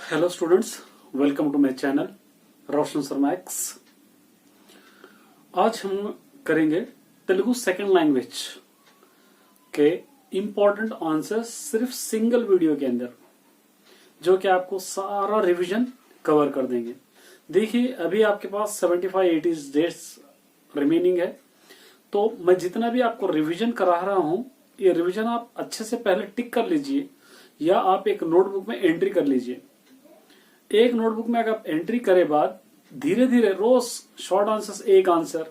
Hello students, welcome to my channel Roshan Sharma X. आज हम करेंगे तेलुगु सेकंड लैंग्वेज के इम्पोर्टेंट आंसर्स सिर्फ सिंगल वीडियो के अंदर, जो कि आपको सारा रिवीजन कवर कर देंगे। देखिए, अभी आपके पास 75-80 डेज रिमेनिंग है, तो मैं जितना भी आपको रिवीजन करा रहा हूं, ये रिवीजन आप अच्छे से पहले टिक कर लीजिए या आप एक नोटबुक में एंट्री कर लीजिए। एक नोटबुक में अगर आप एंट्री करे बाद धीरे धीरे रोज शॉर्ट आंसर्स एक आंसर,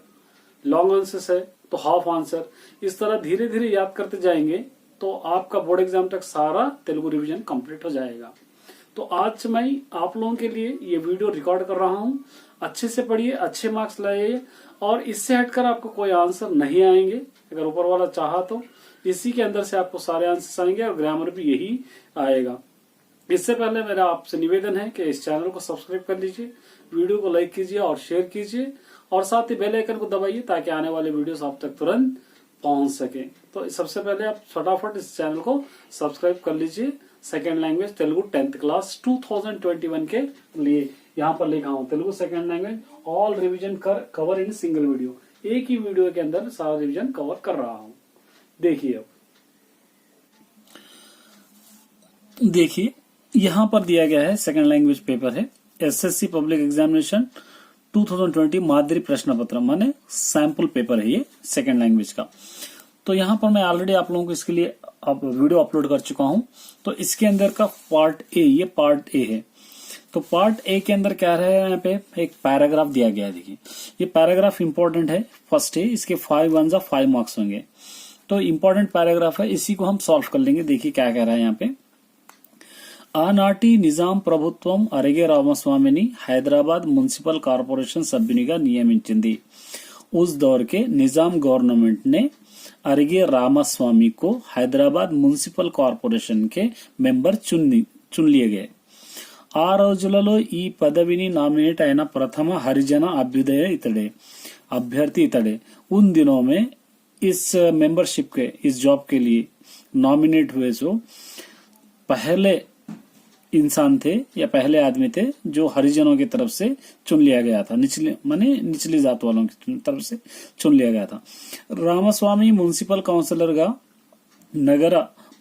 लॉन्ग आंसर्स है तो हाफ आंसर, इस तरह धीरे धीरे याद करते जाएंगे तो आपका बोर्ड एग्जाम तक सारा तेलुगु रिवीजन कंप्लीट हो जाएगा। तो आज मैं आप लोगों के लिए ये वीडियो रिकॉर्ड कर रहा हूं। अच्छे से पढ़िए, अच्छे मार्क्स लाइए, और इससे हटकर आपको कोई आंसर नहीं आएंगे। अगर ऊपर वाला चाहा तो इसी के अंदर से आपको सारे आंसर्स आएंगे और ग्रामर भी यही आएगा। इससे पहले मेरा आपसे निवेदन है कि इस चैनल को सब्सक्राइब कर लीजिए, वीडियो को लाइक कीजिए और शेयर कीजिए, और साथ ही बेल आइकन को दबाइए ताकि आने वाले वीडियोस आप तक तुरंत पहुंच सके। तो सबसे पहले आप फटाफट इस चैनल को सब्सक्राइब कर लीजिए। Second language Telugu 10th class 2021 के लिए यहाँ पर लिखा हूँ Telugu second language all revision cover in single video. एक ही वीडियो के अंदर सारा रिविजन कवर कर रहा हूँ। देखिए, यहाँ पर दिया गया है सेकंड लैंग्वेज पेपर है एसएससी पब्लिक एग्जामिनेशन 2020 मादरी प्रश्न पत्र, माने सैंपल पेपर है ये सेकंड लैंग्वेज का। तो यहाँ पर मैं ऑलरेडी आप लोगों को इसके लिए वीडियो अपलोड कर चुका हूँ। तो इसके अंदर का पार्ट ए, ये पार्ट ए है। तो पार्ट ए के अंदर क्या है, यहाँ पे एक पैराग्राफ दिया गया है। देखिए, ये पैराग्राफ इंपॉर्टेंट है, फर्स्ट है, इसके 5 मार्क्स होंगे। तो इंपॉर्टेंट पैराग्राफ है, इसी को हम सॉल्व कर लेंगे। देखिए क्या कह रहा है यहाँ पे। ఆనాటి నిజాం ప్రభుత్వం అరిగే రామస్వామిని హైదరాబాద్ మున్సిపల్ కార్పొరేషన్ సభ్యునిగా నియమించింది। उस दौर के निजाम गवर्नमेंट ने अरिगे रामास्वामी को हैदराबाद म्युनिसिपल కార్పొరేషన్ के मेंबर चुन लिए गए। ఆ రోజులలో ఈ పదవిని నామినేట్ అయిన ప్రథమ హరిజన अभ्यर्थी इतड़े। उन दिनों में इस मेंबरशिप के, इस जॉब के लिए नॉमिनेट हुए जो पहले इंसान थे या पहले आदमी थे जो हरिजनों की तरफ से चुन लिया गया था, निचली जात वालों की तरफ से चुन लिया गया था। రామస్వామి మున్సిపల్ కౌన్సిలర్ గా నగర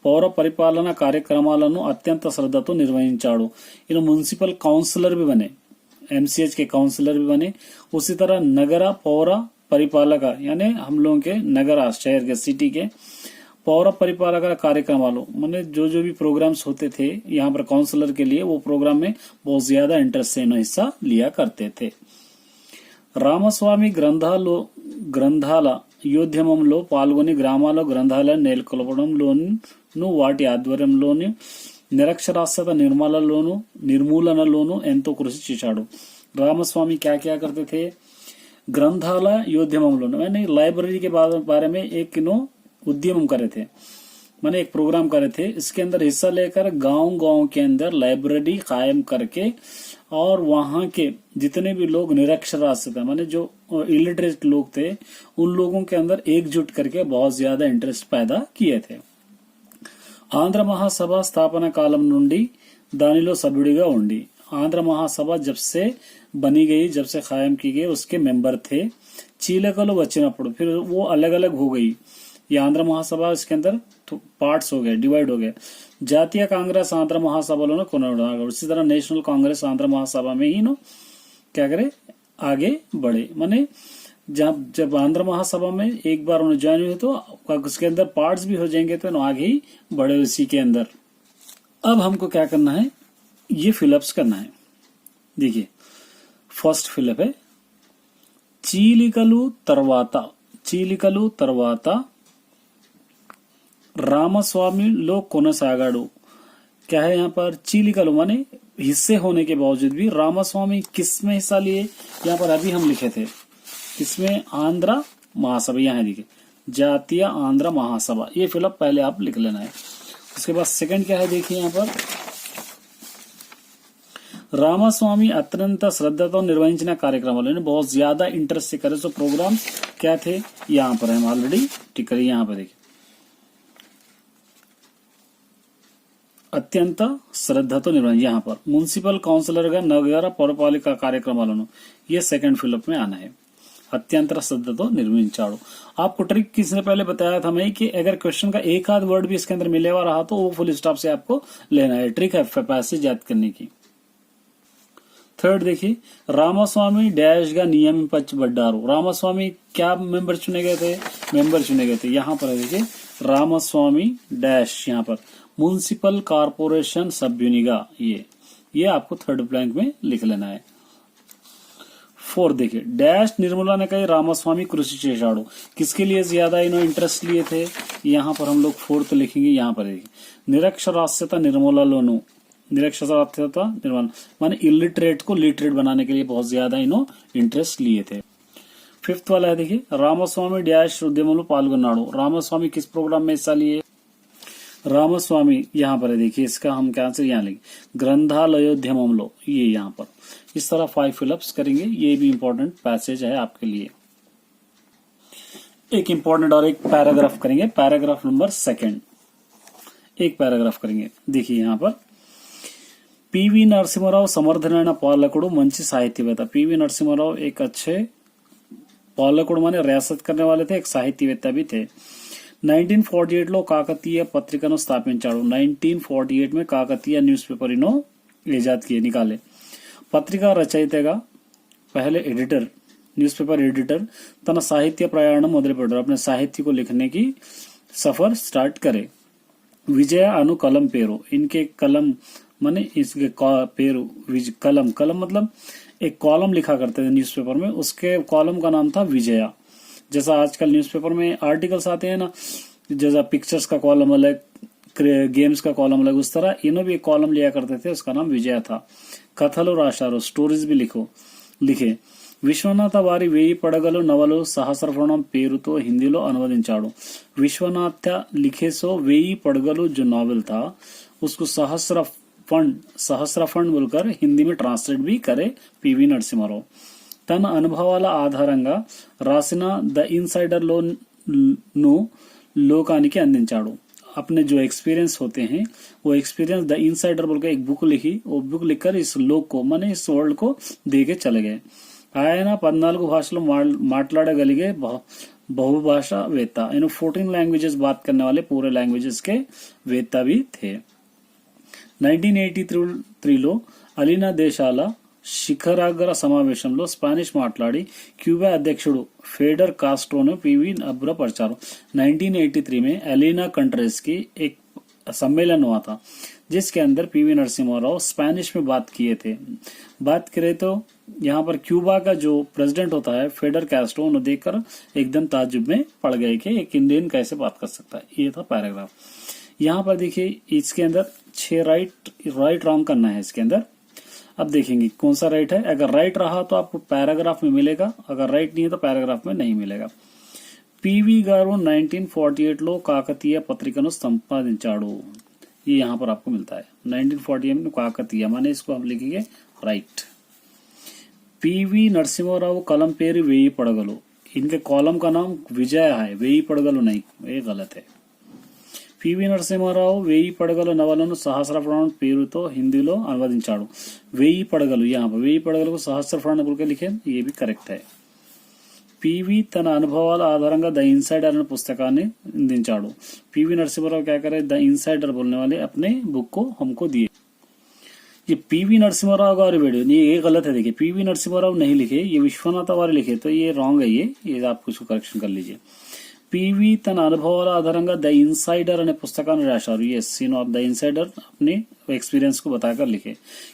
పౌర పరిపాలన కార్యక్రమాలను అత్యంత శ్రద్ధతో నిర్వహించాడు। इन म्युनिसिपल काउंसलर भी बने, एमसीएच के काउंसलर भी बने। उसी तरह नगर पौर परिपालक, यानी हम लोगों के नगर शहर के सिटी के पौर परिपालक कार्यक्रम वालों, मैंने जो भी प्रोग्राम्स होते थे यहाँ पर काउंसलर के लिए, वो प्रोग्राम में बहुत ज्यादा इंटरेस्ट से हिस्सा लिया करते थे। రామస్వామి గ్రంథాల యోద్యమంలో పాల్గొని గ్రామాల్లో గ్రంథాలను నెలకొల్పడంలోనూ వాటి ఆధ్వర్యంలోని నిరక్షరాస్యత నిర్మూలనలోనూ ఎంతో కృషి చేశాడు। రామస్వామి क्या क्या करते थे, ग्रंथाला योद्यमंलो, मैंने लाइब्रेरी के बारे में एक उद्यम करे थे, मैंने एक प्रोग्राम करे थे। इसके अंदर हिस्सा लेकर गांव के अंदर लाइब्रेरी कायम करके, और वहां के जितने भी लोग निरक्षरास्यता थे, माने जो इलिटरेट लोग थे, उन लोगों के अंदर एकजुट करके बहुत ज्यादा इंटरेस्ट पैदा किए थे। आंध्र महासभा स्थापना कालम నుండి దానిలో సభ్యుడిగా ఉండి, आंध्र महासभा जब से बनी गई, जब से कायम की गई, उसके मेंबर थे। చీలకలు వచ్చినప్పుడు फिर वो अलग अलग हो गई, ये आंध्र महासभा इसके अंदर पार्ट्स हो गए, डिवाइड हो गए। जातीय कांग्रेस आंध्र महासभा को, उसी तरह नेशनल कांग्रेस आंध्र महासभा में ही क्या करे, आगे बढ़े। माने जब आंध्र महासभा में एक बार उन्हें ज्वाइन हुए तो उसके अंदर पार्ट्स भी हो जाएंगे, तो आगे ही बढ़े उसी के अंदर। अब हमको क्या करना है, ये फिलअप्स करना है। देखिए, फर्स्ट फिलअप है చీలికలు తర్వాత रामस्वामी लोग కొనసాగాడు। क्या है यहाँ पर, चीलिकलु माने हिस्से होने के बावजूद भी रामास्वामी किस में हिस्सा लिए, यहाँ पर अभी हम लिखे थे, इसमें आंध्र महासभा, यहाँ देखिए जातीय आंध्र महासभा, ये फिलअप पहले आप लिख लेना है। उसके बाद सेकंड क्या है, देखिए यहाँ पर रामास्वामी अत्यंत श्रद्धाతో నిర్వహించిన కార్యక్రమాలను बहुत ज्यादा इंटरेस्ट से करे। तो प्रोग्राम क्या थे, यहाँ पर हम ऑलरेडी टिक करिए। यहाँ पर देखिए అత్యంత శ్రద్ధతో निर्वहन यहाँ पर म्युनिसिपल काउंसिलर का नगर पौरपालिका కార్యక్రమాలను ये सेकंड फिलअप में आना है। अत्यंत श्रद्धा तो निर्मिंचाड़ू। आपको ट्रिक किसने पहले बताया था मैं कि अगर क्वेश्चन का एक आध वर्ड भी इसके अंदर मिले हुआ रहा तो वो फुल स्टॉप से आपको लेना है। ट्रिक है पैसेज याद करने की। थर्ड देखिए, रामास्वामी डैश का नियम पच बड्डारू। रामास्वामी क्या मेंबर चुने गए थे? मेंबर चुने गए थे। यहाँ पर देखिए रामास्वामी डैश, यहाँ पर म्युनिसिपल कारपोरेशन सभ्युनिगा, ये आपको थर्ड ब्लैंक में लिख लेना है। फोर्थ देखिए, डैश निर्मला ने कही रामास्वामी कृषि चेषाड़ू। किसके लिए ज्यादा इन्होंने इंटरेस्ट लिए थे? यहाँ पर हम लोग फोर्थ लिखेंगे। यहाँ पर देखिए निरक्षरास्यता निर्मला लोनु, निरक्षरास्यता निर्मला माने इलिटरेट को लिटरेट बनाने के लिए बहुत ज्यादा इन्होंने इंटरेस्ट लिए थे। फिफ्थ वाला है देखिए, रामास्वामी डैश उद्यमों पाल्गొన్నాడు। रामास्वामी किस प्रोग्राम में हिस्सा लिए? रामास्वामी यहाँ पर है देखिए, इसका हम क्या आंसर यहाँ लेंगे ग्रंथालयोद्यमंलो, ये यहाँ पर। इस तरह 5 फिलअप्स करेंगे। ये भी इंपॉर्टेंट पैसेज है आपके लिए। एक इंपॉर्टेंट और एक पैराग्राफ करेंगे। पैराग्राफ नंबर 2 एक पैराग्राफ करेंगे। देखिए यहाँ पर पीवी नरसिंहराव समर्थनైన పాలకుడు మంచి సాహిత్యవేత్త। पीवी नरसिंहराव एक अच्छे పాలకుడు माने रियासत करने वाले थे, एक साहित्यवेत्ता भी थे। 1948 లో కాకతీయ పత్రికను స్థాపించాడు। 1948 में కాకతీయ న్యూస్ పేపర్ इनो इजाद किए, निकाले। పత్రికా రచయితగా पहले एडिटर, न्यूज़पेपर एडिटर तन साहित्य प्रयाण మొదలుపెట్టారు। अपने साहित्य को लिखने की सफर स्टार्ट करे। विजय अनु कलम पेरू, इनके कलम माने इसके पेरू कलम, कलम मतलब एक कॉलम लिखा करते थे न्यूज़पेपर में, उसके कॉलम का नाम था विजया। जैसा आजकल न्यूज़पेपर में आर्टिकल्स आते हैं ना, जैसा पिक्चर्स का कॉलम अलग, गेम्स का कॉलम अलग, उस तरह इन्होंने भी एक कॉलम लिया करते थे, उसका नाम विजय था। कथलो राशारो, स्टोरीज भी लिखे। విశ్వనాథ వారి 1000 పడగలు నవలు సహస్రఫణం పేరుతో హిందీలో అనువదించాడు। विश्वनाथ लिखे सो 1000 पड़गलू जो नॉवेल था उसको सहस्रफंड बोलकर हिंदी में ट्रांसलेट भी करे पीवी नरसिंहराव। తన అనుభవాల ఆధారంగా రాసిన द इनसाइडर ను లోకానికి అందించాడు। अपने जो एक्सपीरियंस होते हैं वो एक्सपीरियंस द इनसाइडर बोलकर एक बुक लिखी, वो बुक लिखकर इस लोक को माने इस वर्ल्ड को दे के चले गए। ఆయన 14 భాషలు మాట్లాడగలిగే बहुभाषा वेत्ता, इन 14 लैंग्वेजेस बात करने वाले पूरे लैंग्वेजेस के वेत्ता भी थे। 1983 లో అలీనా దేశాల శిఖరాగ్ర సమావేశంలో స్పానిష్ మాట్లాడి క్యూబా అధ్యక్షుడు ఫెడర్ కాస్ట్రోను पीवी అభ్రపరిచారు। 1983 में एलिना कंट्रीज की एक सम्मेलन हुआ था जिसके अंदर पीवी नरसिंहराव स्पेनिश में बात किए थे। बात करें तो यहाँ पर क्यूबा का जो प्रेसिडेंट होता है फेडर कैस्ट्रो, उन्हें देखकर एकदम ताज्जुब में पड़ गए कि एक इंडियन कैसे बात कर सकता है। ये था पैराग्राफ। यहाँ पर देखिए इसके अंदर 6 राइट रॉन्ग करना है इसके अंदर। अब देखेंगे कौन सा राइट है। अगर राइट रहा तो आपको पैराग्राफ में मिलेगा, अगर राइट नहीं है तो पैराग्राफ में नहीं मिलेगा। पीवी गारू 1948 లో కాకతీయ పత్రికను సంపాదించాడు, ये यहाँ पर आपको मिलता है। 1948 में काकतीय माने इसको हम लिखेंगे राइट। पीवी नरसिंहराव कलम पेरू 1000 पड़गलू, इनके कॉलम का नाम विजय है, 1000 पड़गलू नहीं, ये गलत है। पीवी नरसिंहराव 1000 పడగలు నవలను సహస్రఫణం పేరుతో హిందీలో అనువదించాడు। 1000 పడగలు, यहाँ पर 1000 పడగలు को सहस्रफण बोल के लिखे, ये भी करेक्ट है। पीवी తన అనుభవాల ఆధారంగా द इनसाइडर అనే పుస్తకాన్ని అందించాడు। पीवी नरसिंहराव क्या करे, द इनसाइडर बोलने वाले अपने बुक को हमको दिए। ये पीवी नरसिंहराव गारी वीडियो, ये गलत है। देखिए पीवी नरसिंहराव नहीं लिखे, ये विश्वनाथ वाले लिखे, तो ये रॉन्ग है। ये आप कुछ करेक्शन कर लीजिए। पीवी తన అనుభవాల ఆధారంగా द इनसाइडर అనే పుస్తకాన్ని రాశారు। यस, द इनसाइडर अपने एक्सपीरियंस को बताकर लिखे।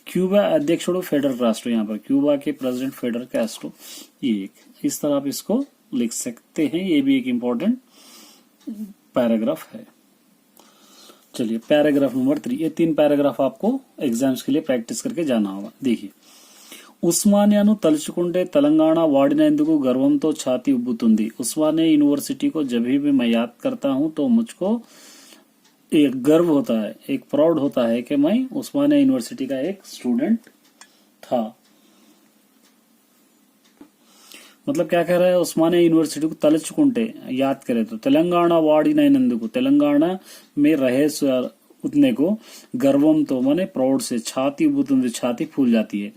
क्यूबा अध्यक्षुడు फेडर कास्ट्रो, यहाँ पर क्यूबा के प्रेसिडेंट फेडर कास्ट्रो, ये इस तरह आप इसको लिख सकते हैं। ये भी एक इम्पोर्टेंट पैराग्राफ है। चलिए पैराग्राफ नंबर 3, ये 3 पैराग्राफ आपको एग्जाम्स के लिए प्रैक्टिस करके जाना होगा। देखिए ఉస్మానియాను తలుచుకుంటే తెలంగాణ వాడినందుకు గర్వంతో ఛాతీ ఉబ్బుతుంది। उस्मानिया यूनिवर्सिटी को जब भी मैं याद करता हूं तो मुझको एक गर्व होता है, एक प्राउड होता है कि मैं उस्मानिया यूनिवर्सिटी का एक स्टूडेंट था। मतलब क्या कह रहा है, उस्मानिया यूनिवर्सिटी को तलचुकुंटे याद करे तो तेलंगाना वाडिनैनंदुकु, तेलंगाना में रहे उतने को गर्वंतो माने प्रौढ़ से छाती उबुतुंदी छाती फूल जाती है।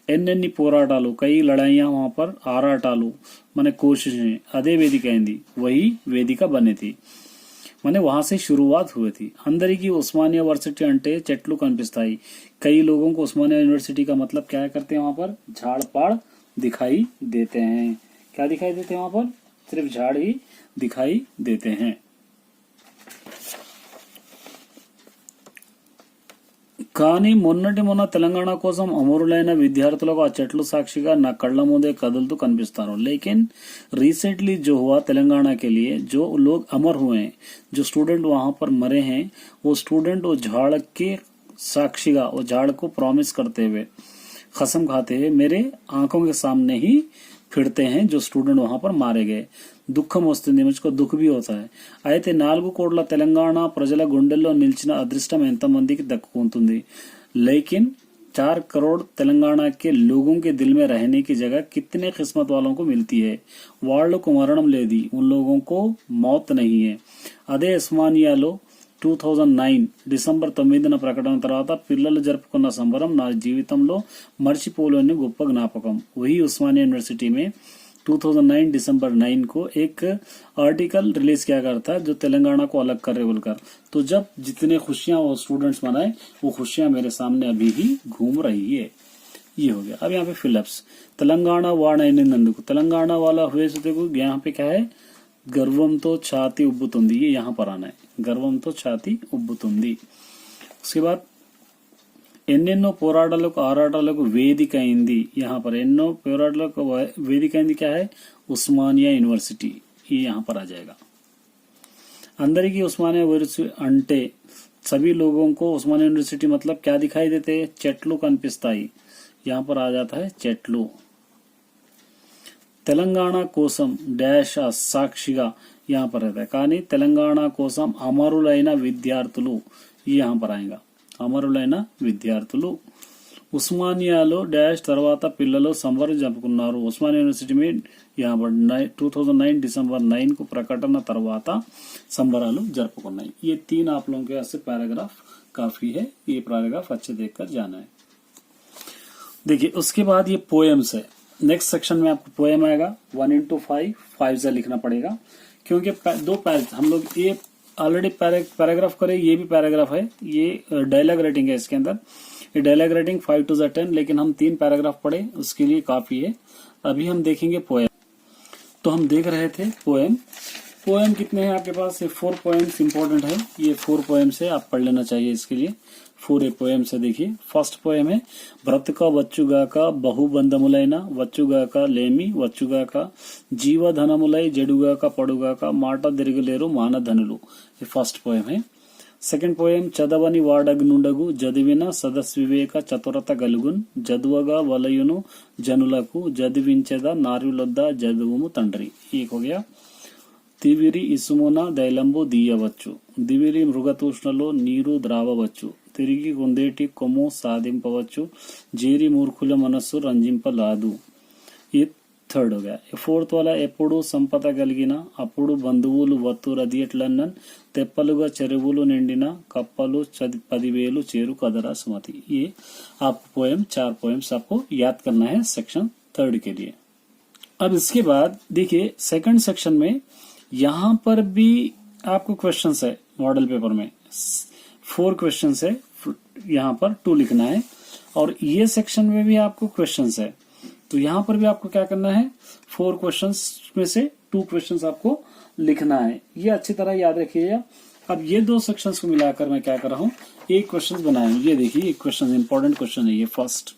ఎన్నెన్ని పోరాటాలు कई लड़ाइयां वहां पर आराटालू माने कोशिशें अदे वेदिका अయింది वही वेदिका बनी थी माने वहां से शुरुआत हुई थी। अंदरिकी उस्मानिया यूनिवर्सिटी अंटे చెట్లు కనిపిస్తాయి। कई लोगों को उस्मानिया यूनिवर्सिटी का मतलब क्या करते हैं वहां पर झाड़ पाड़ दिखाई देते हैं। क्या दिखाई देते हैं वहां पर सिर्फ झाड़ ही दिखाई देते हैं। కానీ మొన్నటి మొన్న తెలంగాణ కోసం అమరులైన విద్యార్థులకు ఆ చెట్లు సాక్షిగా నా కళ్ళ ముందే కదులుతూ కనిపిస్తారు। लेकिन रिसेंटली जो हुआ तेलंगाना के लिए जो लोग अमर हुए हैं जो स्टूडेंट वहां पर मरे हैं वो स्टूडेंट वो झाड़ के साक्षिगा वो झाड़ को प्रॉमिस करते हुए कसम खाते हुए मेरे आंखों के सामने ही फिरते हैं जो स्टूडेंट वहां पर मारे गए। దుఃఖం వస్తుంది मुझको दुख भी होता है। అయితే 4 కోట్ల తెలంగాణ ప్రజల గుండెల్లో నిలిచిన అదృష్టం ఎంతమందికి దక్కుతుంది। लेकिन 4 करोड़ तेलंगाना के लोगों के दिल में रहने की जगह कितने किस्मत वालों को मिलती है। వాళ్లకు మరణం లేది उन लोगों को मौत नहीं है। అదే ఉస్మానియాలో 2009 డిసెంబర్ 9న ప్రకటన తర్వాత పిల్లలు జరుపుకున్న సంబరం నా జీవితంలో మర్చిపోలేని గొప్ప జ్ఞాపకం। वही उस्मानिया यूनिवर्सिटी में 2009 दिसंबर 9 को एक आर्टिकल रिलीज किया गया था जो तेलंगाना को अलग कर रहे बोलकर। तो जब जितने खुशियां वो स्टूडेंट्स मनाए वो खुशियां मेरे सामने अभी भी घूम रही है। ये हो गया। अब यहाँ पे फिलिप्स तेलंगाना वाणैनिंदंदुकु तेलंगाना वाला हुए देखो यहाँ पे क्या है गर्वंतो छाती उब्बुतुंदी ये यहाँ पर आना है गर्वंतो छाती उब्बुतुंदी। उसके बाद ఎన్నెన్నో పోరాటాలకు ఆరాటాలకు వేదిక అయింది यहाँ पर ఎన్నో పోరాటాలకు వేదిక అయింది क्या है उस्मानिया यूनिवर्सिटी ये यहाँ पर आ जाएगा। अंदरिकी उस्मानिया यूनिवर्सिटी अंटे सभी लोगों को उस्मानिया यूनिवर्सिटी मतलब क्या दिखाई देते हैं చెట్లు కనిపిస్తాయి यहाँ पर आ जाता है చెట్లు। తెలంగాణ కోసం డాష్ సాక్షిగా यहाँ पर रहता है కానీ తెలంగాణ కోసం అమరులైన విద్యార్థులు ये यहाँ पर आएगा అమరులైన విద్యార్థులు। ఉస్మానియాలో డాష్ తర్వాత పిల్లలు సంబరం జరుపుకున్నారు। ఉస్మానియా యూనివర్సిటీ में यहाँ पर 2009 दिसंबर 9 को प्रकटन తర్వాత సంబరాలు జరుపుకున్నాయి। ये 3 आप लोगों के ऐसे पैराग्राफ काफी है। ये पैराग्राफ अच्छे देखकर जाना है। देखिए उसके बाद ये पोएम्स है। नेक्स्ट सेक्शन में आपको पोएम आएगा 1 into 5 से लिखना पड़ेगा क्योंकि दो हम लोग ये ऑलरेडी पैराग्राफ करे ये भी पैराग्राफ है। ये डायलॉग राइटिंग है इसके अंदर ये डायलॉग राइटिंग 5 to 10 लेकिन हम 3 पैराग्राफ पढ़े उसके लिए काफी है। अभी हम देखेंगे पोएम। तो हम देख रहे थे पोएम। पोएम कितने हैं आपके पास ये 4 पोएम्स इंपॉर्टेंट है। ये 4 पोएम्स है आप पढ़ लेना चाहिए इसके लिए 4 पोएम से। देखिए फर्स्ट पोएम है బ్రతుక వచ్చుగాక బహుబంధములైన వచ్చుగాక లేమి వచ్చుగాక జీవధనములై జడుగాక పడుగాక మాట తిరగలేరు మానధనులు। ये फर्स्ट पोएम है। सेकंड पोएम చదవని వాడగనుండగు జదివిన సదస్వివేక చతురత గలుగున్ జదువగా వలయును జనులకు జదివించెద నార్యులొద్ద జదువుము తండ్రి। एक हो गया। తివిరి ఇసుమున దైలంబు దీయవచ్చు దివిరి మృగతూష్ణలో నీరు ద్రావవచ్చు తిరిగి గుందేటి కొమ్ము సాధింపవచ్చు జేరి మూర్ఖుల మనస్సు రంజింపలాదు। ये थर्ड हो गया। फोर्थ वाला ఎప్పుడు సంపద కలిగిన అప్పుడు బంధువులు వత్తురదియట్లన్నన్ తెప్పలుగా చెరువులు నిండిన కప్పలు 10,000 చేరు కదరా సుమతి। ये आपको पोएम 4 पोएम्स आपको याद करना है सेक्शन 3 के लिए। अब इसके बाद देखिए सेकंड सेक्शन में यहाँ पर भी आपको क्वेश्चंस है। मॉडल पेपर में 4 क्वेश्चंस है यहाँ पर 2 लिखना है और ये सेक्शन में भी आपको क्वेश्चंस है। तो यहाँ पर भी आपको क्या करना है 4 क्वेश्चंस में से 2 क्वेश्चंस आपको लिखना है। ये अच्छी तरह याद रखिएगा। अब ये 2 सेक्शंस को मिलाकर मैं क्या कर रहा हूँ एक क्वेश्चन बनाए। ये देखिए एक क्वेश्चन इंपॉर्टेंट क्वेश्चन है। ये फर्स्ट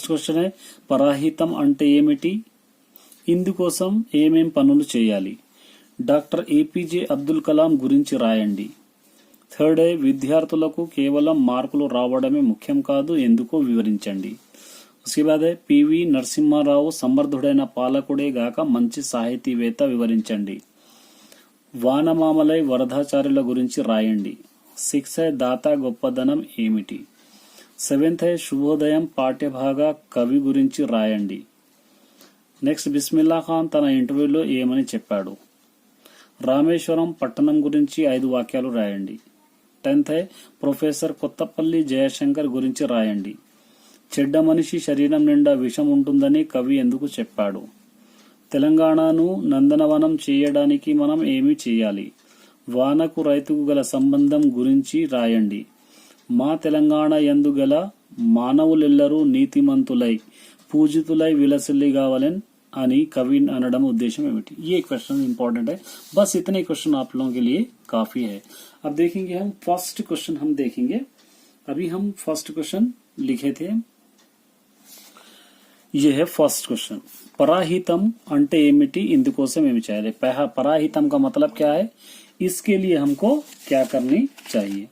क्वेश्चन है పరాహితం అంటే ఏమిటి ఇందుకోసం ఏమేం పనులు చేయాలి డాక్టర్ ఏపీజే అబ్దుల్ కలాం గురించి రాయండి। థర్డ్ है విద్యార్థులకు కేవలం మార్కులు రావడమే ముఖ్యం కాదు ఎందుకో వివరించండి। उसके बाद है పివి నరసింహారావు సమర్థుడైన పాలకుడే గాక మంచి సాహితీవేత్త వివరించండి। వానమామలై వరదాచార్యుల గురించి రాయండి। 6 है దాత గొప్పదనం ఏమిటి। 7th है శుభోదయం పాఠ్యభాగ కవి గురించి రాయండి। నెక్స్ట్ బిస్మిల్లా ఖాన్ తన ఇంటర్వ్యూలో ఏమని చెప్పాడు। రామేశ్వరం పట్టణం గురించి 5 వాక్యాలు రాయండి। 10th है ప్రొఫెసర్ కొత్తపల్లి జయశంకర్ గురించి రాయండి. చెడ్డ మనిషి శరీరం నిండా విషం ఉంటుందని కవి ఎందుకు చెప్పాడు? తెలంగాణను నందనవనం చేయడానికి మనం ఏమి చేయాలి? వానకు రైతుకు గల సంబంధం గురించి రాయండి. మా తెలంగాణ యందు గల మానవులెల్లరూ నీతిమంతులై పూజితులై విలసిల్లిగావలెన్ అని कवि అనడం उद्देश्य ఏమిటి? ये क्वेश्चन इंपॉर्टेंट है. बस इतने क्वेश्चन आप लोगों के लिए काफी है. अब देखेंगे हम फर्स्ट क्वेश्चन हम देखेंगे. अभी हम फर्स्ट क्वेश्चन लिखे थे. ये है फर्स्ट क्वेश्चन. पराहितम అంటే ఏమిటి? ఇందుకోసం ఏమి చేయాలి? पराहितम का मतलब क्या है? इसके लिए हमको क्या करनी चाहिए?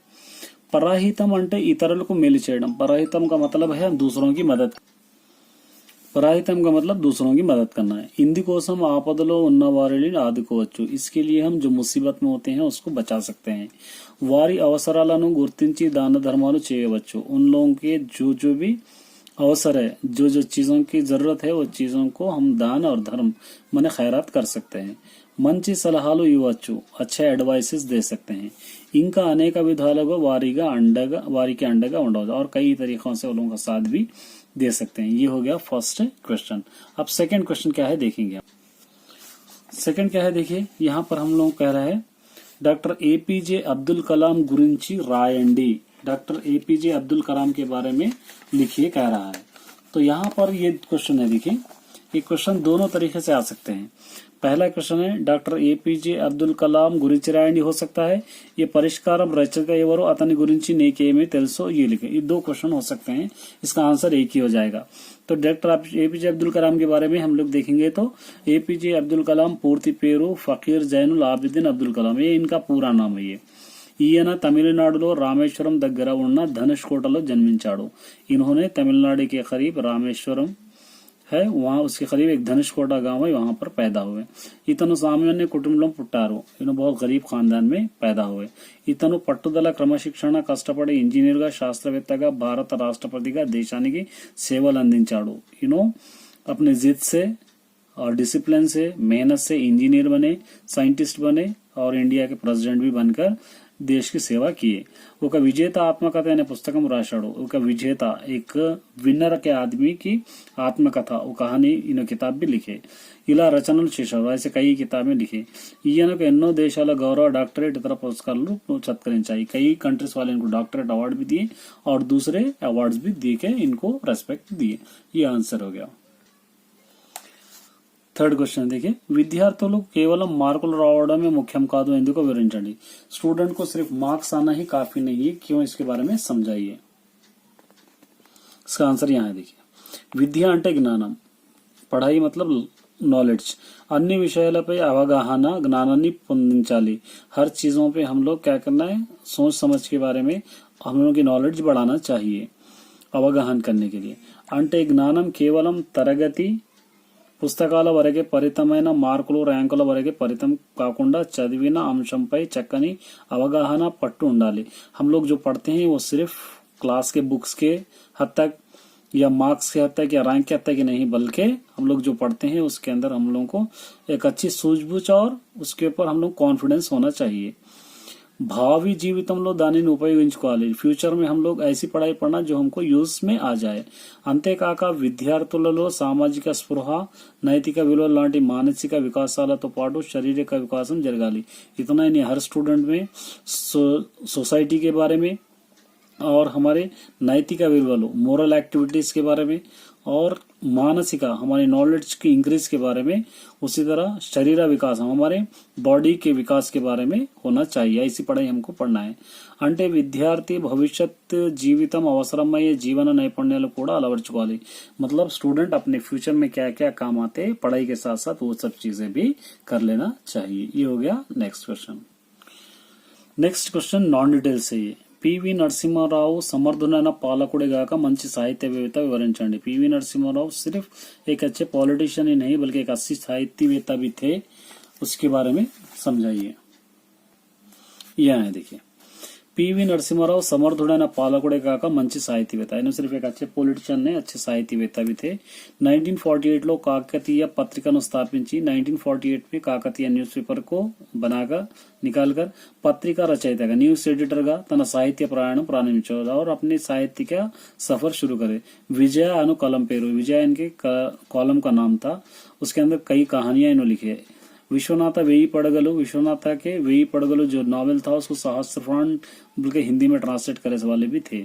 पराहितम అంటే ఇతరులకు మేలు చేయడం. पराहितम का मतलब है दूसरों की मदद. పరాహితం का मतलब दूसरों की मदद करना है. ఇందుకోసం ఆపదలో ఉన్న వారిని ఆదుకోవచ్చు. इसके लिए हम जो मुसीबत में होते हैं उसको बचा सकते हैं. వారి అవసరాలను గుర్తించి దాన ధర్మాలు చేయవచ్చు. उन लोगों के जो भी अवसर है, जो चीजों की जरूरत है वो चीजों को हम दान और धर्म माने खैरात कर सकते हैं. మంచి సలహాలు ఇవ్వచ్చు. अच्छे एडवाइसेस दे सकते हैं. ఇంకా అనేక విధాలుగా వారికి అండగా ఉండవచ్చు. और कई तरीकों से उन लोगों का साथ भी दे सकते हैं. ये हो गया फर्स्ट क्वेश्चन. अब सेकंड क्वेश्चन क्या है देखेंगे. सेकंड क्या है देखिए, यहाँ पर हम लोग कह रहे हैं doctor APJ Abdul Kalam गुरिंची रायंडी. Doctor APJ Abdul Kalam के बारे में लिखिए कह रहा है. तो यहाँ पर ये क्वेश्चन है. देखिए ये क्वेश्चन दोनों तरीके से आ सकते हैं. पहला क्वेश्चन है डॉक्टर एपीजे अब्दुल कलाम गुరించి రాయండి हो सकता है. ये परिष्कारम रचक ఎవరు అతని గురించి నీకేమీ తెలుసో ये लिखे. ये दो क्वेश्चन हो सकते हैं. इसका आंसर एक ही हो जाएगा. तो डॉक्टर एपीजे अब्दुल कलाम के बारे में हम लोग देखेंगे. तो एपीजे अब्दुल कलाम पूर्ति పేరు ఫకీర్ జైనుల్ ఆబిదీన్ అబ్దుల్ కలాం. ये इनका पूरा नाम है. ये ఈయన తమిళనాడులో రామేశ్వరం దగ్గర ఉన్న ధనుష్ కోటలో జన్మించాడు. इन्होंने तमिलनाडु के करीब रामेश्वरम है, वहाँ उसके करीब एक धनुषकोटा गांव है, वहां पर पैदा हुए. इतनु सामान्य कुटुंबं पुट्टारू. इन्होंने बहुत गरीब खानदान में पैदा हुए. इतनु పట్టుదల క్రమశిక్షణ కష్టపడి ఇంజనీర్ గా శాస్త్రవేత్తగా భారత రాష్ట్రపతిగా దేశానికి సేవలు అందించాడు. इनो अपने जिद से और डिसिप्लिन से मेहनत से इंजीनियर बने, साइंटिस्ट बने और इंडिया के प्रेसिडेंट भी बनकर देश की సేవ किए. ఒక విజేత ఆత్మకథ అనే పుస్తకం రాశాడు. ఒక విజేత एक విన్నర్ के आदमी की ఆత్మకథ वो कहानी इन किताब भी लिखे. ఇలా రచనలు చేశాడు. ऐसे कई किताबें लिखे. ఈయనకు ఎన్నో దేశాల గౌరవ డాక్టరేట్ ఇతర పురస్కారాలు సత్కరించాయి. कई कंट्रीज वाले इनको डॉक्टरेट अवार्ड भी दिए और दूसरे अवार्ड्स भी दिए के इनको रेस्पेक्ट दिए. ये आंसर हो गया. థర్డ్ క్వశ్చన్ देखिए, విద్యార్థులు కేవలం మార్కులు రావడమే ముఖ్యం కాదు ఎందుకు వివరించండి. स्टूडेंट को सिर्फ मार्क्स आना ही काफी नहीं है, क्यों? इसके बारे में समझाइए. इसका आंसर यहाँ है. देखिए విద్య అంటే జ్ఞానం, పढ़ाई मतलब नॉलेज. अन्य విషయాలపై అవగాహన జ్ఞానాన్ని పొందించాలి. हर चीजों पे हम लोग क्या करना है, सोच समझ के बारे में हम लोगों की नॉलेज बढ़ाना चाहिए అవగాహన करने के लिए. అంటే జ్ఞానం కేవలం తరగతి పుస్తకాల వరకే పరిమితమైన మార్కులు ర్యాంకుల వరకే పరిమితం కాకుండా చదివిన అంశంపై చక్కని అవగాహన పట్టు ఉండాలి. हम लोग जो पढ़ते हैं वो सिर्फ क्लास के बुक्स के हद तक या मार्क्स के हद तक या रैंक के हद तक ही नहीं, बल्कि हम लोग जो पढ़ते हैं उसके अंदर हम लोगों को एक अच्छी सूझबूझ और उसके ऊपर हम लोग कॉन्फिडेंस होना चाहिए. भावी జీవితంలో దానిని ఉపయోగించుకోవాలి. ఫ్యూచర్ में हम लोग ऐसी पढ़ाई पढ़ना जो हमको यूज में आ जाए. అంతేకాక విద్యార్థులలో సామాజిక స్పృహ, నైతిక విలువలు లాంటి మానసిక వికాసాలతో పాటు శారీరక వికాసం జరగాలి. इतना ही नहीं, हर स्टूडेंट में सोसाइटी के बारे में और हमारे नैतिक विలువలు मोरल एक्टिविटीज के बारे में और मानसिका हमारी नॉलेज की इंक्रीज के बारे में, उसी तरह शरीर विकास हमारे बॉडी के विकास के बारे में होना चाहिए. ऐसी पढ़ाई हमको पढ़ना है. అంటే విద్యార్థి భవిష్యత్ జీవితం అవసరమయ్యే జీవన నైపుణ్యాలు కూడా అలవర్చుకోవాలి. मतलब स्टूडेंट अपने फ्यूचर में क्या क्या काम आते हैं, पढ़ाई के साथ साथ वो सब चीजें भी कर लेना चाहिए. ये हो गया next question. Next question non detail से ही. పివి నరసింహారావు సమర్థుడైన పాలకుడిగాక మంచి సాహిత్యవేత్త వివరించండి. పివి नरसिम्हा सिर्फ एक अच्छे पॉलिटिशियन ही नहीं बल्कि एक अच्छे साहित्यवेत्ता भी थे. उसके बारे में समझाइए. यह है देखिए, పివి నరసింహారావు సమర్థుడైన పాలకుడే కాక మంచి సాహితీవేత్త. ఆయన सिर्फ एक अच्छे पॉलिटिशियन ने अच्छे साहित्यवेत्ता भी थे. 1948 లో కాకతీయ పత్రికను స్థాపించి 1948 में కాకతీయ న్యూస్ పేపర్ को बनाकर निकालकर पत्रिका रचयिता न्यूज एडिटर గా తన సాహిత్య ప్రయాణం ప్రారంభించారు और अपनी साहित्य का सफर शुरू करे. विजय अनु कलम पेरू, विजय इनके कॉलम का नाम था. उसके अंदर कई कहानियां इन्होंने लिखी है. विश्वनाथ वेई पड़गलु, विश्वनाथ के वेई पड़गलु जो नॉवेल था उसको सहस्त्रफान बोल के हिंदी में ट्रांसलेट करे वाले भी थे.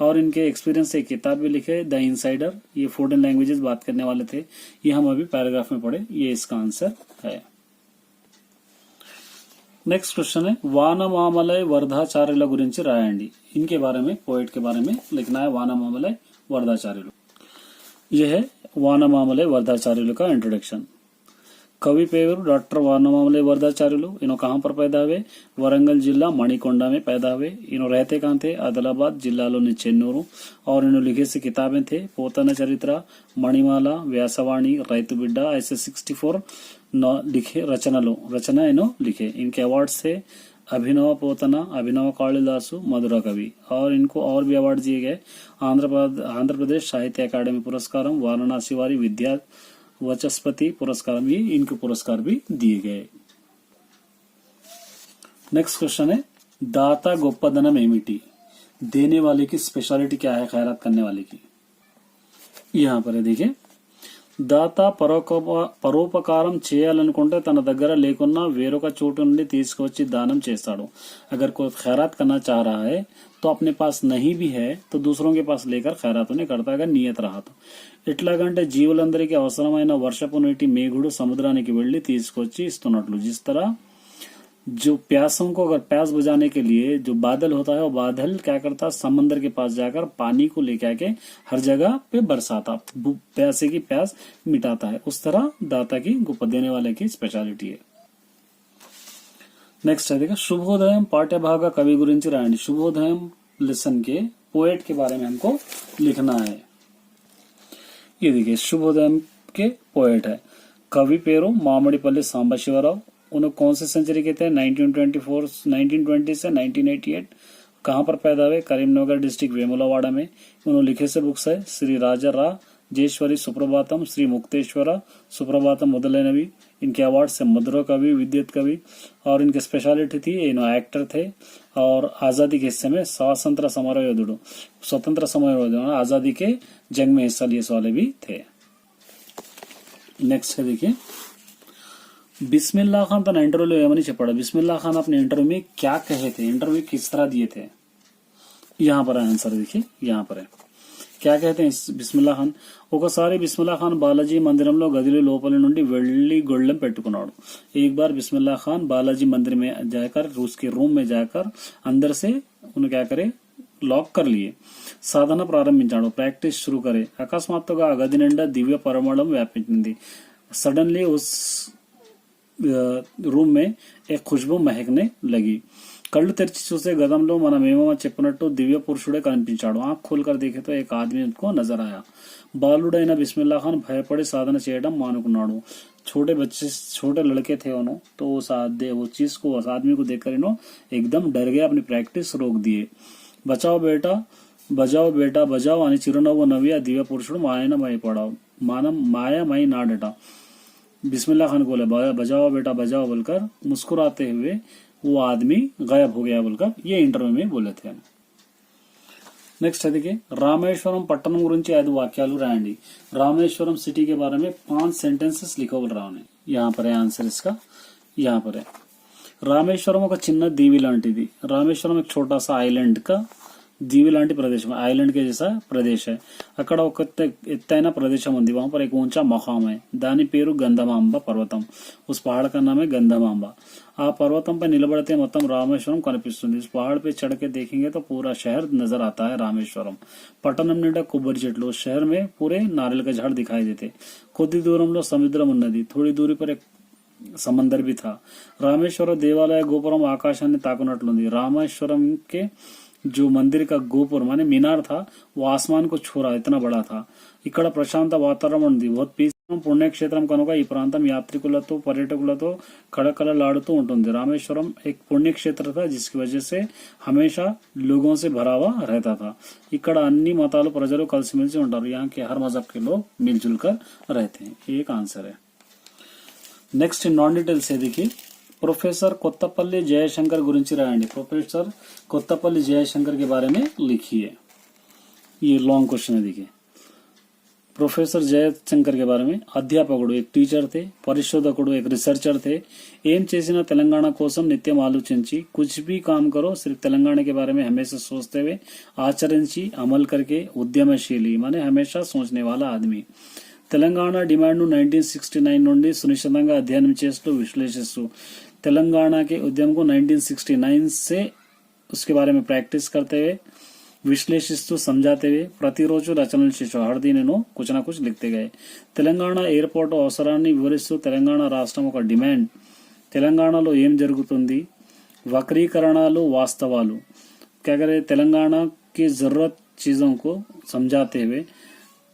और इनके एक्सपीरियंस से एक किताब भी लिखे, द इनसाइडर. ये फॉरेन लैंग्वेजेस बात करने वाले थे. ये हम अभी पैराग्राफ में पढ़े, ये इसका आंसर है. नेक्स्ट क्वेश्चन है वानमामलय वरदाचार्युల గురించి రాయండి. इनके बारे में पोएट के बारे में लिखना है. वानमामलय वरदाचार्युలు. यह है वानमामलय वरदाचार्युలు का इंट्रोडक्शन. कवि पेरू डॉक्टर वानमामलय वरदाचार्युలు. इन्हों कहाँ पर पैदा हुए? वरंगल जिला मणिकोंडा में पैदा हुए. इन्हों रहते कहाँ थे? आदिलाबाद जिल्लालोनी चेन्नूरू. और इन्हों लिखे से किताबें थे पोतन चरित्र, मणिमाला, व्यासवाणी, रैतु बिड्डा, ऐसे 64 लिखे रचना इन्हों लिखे. इनके अवार्ड से अभिनव पोतना, अभिनव कालिदासु, मधुरा कवि. और इनको और भी अवार्ड दिए गए. आंध्र प्रदेश साहित्य अकादमी पुरस्कार, वाराणसी वारी विद्या वचस्पति पुरस्कार, ये इनको पुरस्कार भी दिए गए. नेक्स्ट क्वेश्चन है दाता गोप्पदनम एमिटी. देने वाले की स्पेशलिटी क्या है? खैरात करने वाले की. यहाँ पर है देखिए, దాత పరోపకారం చేయాలనుకుంటే తన దగ్గర లేకున్నా వేరొక చోటు నుండి తీసుకువచ్చి దానం చేస్తాడు. अगर कोई खैरात करना चाह रहा है तो अपने पास नहीं भी है तो दूसरों के पास लेकर खैरात उन्हें करता अगर नियत रहा तो. ఎట్లాగంటే జీవులందరికీ అవసరమైన వర్షపు నీటి మేఘుడు సముద్రానికి వెళ్లి తీసుకొచ్చి ఇస్తున్నట్లు. जिस तरह जो प्यासों को अगर प्यास बुझाने के लिए जो बादल होता है वो बादल क्या करता है? समंदर के पास जाकर पानी को लेकर आके हर जगह पे बरसाता, प्यासे की प्यास मिटाता है. उस तरह दाता की गोप देने वाले की स्पेशलिटी है. नेक्स्ट है देखा शुभोदयम पाठ्यभाग कवि गुరించి రాయండి. शुभोदयम लेसन के पोएट के बारे में हमको लिखना है. ये देखिए शुभोदयम के पोएट है. कवि पेरू मामड़ीपल्ली सांबशिवराव. उन्हें कौन से सेंचुरी के थे? 1920 से 1988. कहाँ पर पैदा हुए? करीमनगर डिस्ट्रिक्ट वेमुलावाड़ा में. उन्होंने लिखे से बुक्स है श्री राजा राजेश्वरी सुप्रभातम, श्री मुक्तेश्वरा सुप्रभातम मोदलैनवी. इनके अवार्ड से मधुरा कवि, विद्युत कवि. और इनकी स्पेशलिटी थी इन्होंने एक्टर थे और आजादी के हिस्से में स्वतंत्र समर योधुడు, स्वतंत्र समर योधुడు, आजादी के जंग में हिस्सा लिए वाले भी थे. नेक्स्ट है देखिए बिस्मिल्लाह खान तन इंटरव्यू ఏమని చెప్పాడు? बिस्मिल्लाह खान अपने इंटरव्यू में क्या कहे थे? इंटरव्यू किस तरह दिए थे? यहाँ पर आंसर देखिए, यहाँ पर है क्या कहते हैं बिस्मिल्लाह खान. ఒకసారి బిస్మిల్లా ఖాన్ బాలాజీ మందిరంలో గదిలో లోపలి నుండి వెళ్లి గొళ్ళెం పెట్టుకున్నాడు. एक बार बिस्मिल्लाह खान बालाजी मंदिर में जाकर उसके रूम में जाकर अंदर से उन्हें क्या करे लॉक कर लिए. సాధన ప్రారంభించాడు, ప్రాక్టీస్ शुरू करे. అకస్మాత్తుగా ఆ గది నిండా దివ్య పరిమళం వ్యాపించింది. सडनली उस రూమ్ में एक खुशबू महकने लगी. కళ్ళు తెరిచి చూసే గదంలో మనమేమో చెప్పినట్టు దివ్య పురుషుడే కనిపించాడు. ఆంఖ్ ఖోల్కర్ దేఖే తో एक आदमी उनको नजर आया. బాలుడైన बिस्मिल्लाह खान भयपड़ी साधना చేయడం మానుకున్నాడు. छोटे लड़के थे उन्होंने तो वो चीज को उस आदमी को देखकर इन्हों एकदम डर गया, अपनी प्रैक्टिस रोक दिए. बचाओ बेटा बजाओ అని చిరునవ్వు నవ్వి ఆ దివ్య పురుషుడు మాయమై నాడట. बिस्मिल्लाह खान को बोले बजाओ बेटा बजाओ बोलकर मुस्कुराते हुए वो आदमी गायब हो गया बोलकर ये इंटरव्यू में बोले थे. नेक्स्ट है देखिए रामेश्वरम पट्टनम गुరించి 5 वाक्यालु రాయండి. रामेश्वरम सिटी के बारे में 5 सेंटेंसेस लिखो बोल रहा हूं. यहाँ पर है आंसर इसका, यहाँ पर है. रामेश्वरम ఒక చిన్న దీవి లాంటిది. రామేశ్వరం एक छोटा सा आइलैंड का దీవి లాంటి ప్రదేశం, ఐలాండ్ के जैसा प्रदेश है. అక్కడ ఒక ఎత్తైన ప్రదేశం ఉంది. वहां पर एक ऊंचा मकाम है. దాని పేరు గంధమాంబ పర్వతం. उस पहाड़ का नाम है गंधमांबा. ఆ పర్వతం पर నిలబడితే మొత్తం రామేశ్వరం కనిపిస్తుంది. इस पहाड़ पे चढ़ के देखेंगे तो पूरा शहर नजर आता है रामेश्वरम. పట్టణం నిండా కొబ్బరి చెట్లు, शहर में पूरे नारियल के झाड़ दिखाई देते. కొద్ది దూరంలో సముద్రం ఉన్నది. थोड़ी दूरी पर एक समंदर भी था. రామేశ్వరం దేవాలయ గోపురం ఆకాశాన్ని తాకునట్లుంది. రామేశ్వరం के जो मंदिर का गोपुर माने मीनार था वो आसमान को छू रहा, इतना बड़ा था. ఇక్కడ ప్రశాంత వాతావరణం ఉంది. बहुत पीस పుణ్యక్షేత్రం కనుక ఈ ప్రాంతం యాత్రికులతో పర్యటకులతో కళకళలాడుతూ ఉంటుంది. रामेश्वरम एक पुण्य क्षेत्र था जिसकी वजह से हमेशा लोगों से भरा हुआ रहता था. ఇక్కడ అన్ని మతాలు ప్రజలు కలిసిమెలిసి ఉంటారు. यहाँ के हर मजहब के लोग मिलजुल कर रहते हैं. ये एक आंसर है. नेक्स्ट नॉन डिटेल से देखिए, प्रोफेसर कोत्तापल्ली जयशंकर गुరించి రాయండి. प्रोफेसर कोत्तापल्ली जयशंकर के बारे में लिखिए. ये लॉन्ग क्वेश्चन है. देखिए, ప్రొఫెసర్ జయశంకర్ के बारे में అధ్యాపకుడు, एक టీచర్ थे, పరిశోధకుడు, एक रिसर्चर थे. ఏం చేసినా తెలంగాణ కోసం నిత్యం ఆలోచించి, कुछ भी काम करो सिर्फ తెలంగాణ के बारे में हमेशा सोचते हुए, ఆచరించి అమల్ करके, ఉద్యమశీలి माने हमेशा सोचने वाला आदमी. తెలంగాణ డిమాండ్ 1969 నుండి సునిశ్చితంగా అధ్యయనం చేస్తూ విశ్లేషిస్తూ, తెలంగాణ के उद्यम को 1969 से उसके बारे में प्रैक्टिस करते हुए, విశ్లేషిస్తూ समझाते हुए ప్రతిరోజు రచనలు చేశారు. హర్దీనేను कुछ ना कुछ लिखते गए. తెలంగాణ ఎయిర్పోర్ట్ అవసరాన్ని వివరిస్తూ తెలంగాణ రాష్ట్రం ఒక డిమాండ్, తెలంగాణలో ఏం జరుగుతుంది, వక్రీకరణలు వాస్తవాలు, क्या करे तेलंगाना की जरूरत चीजों को समझाते हुए,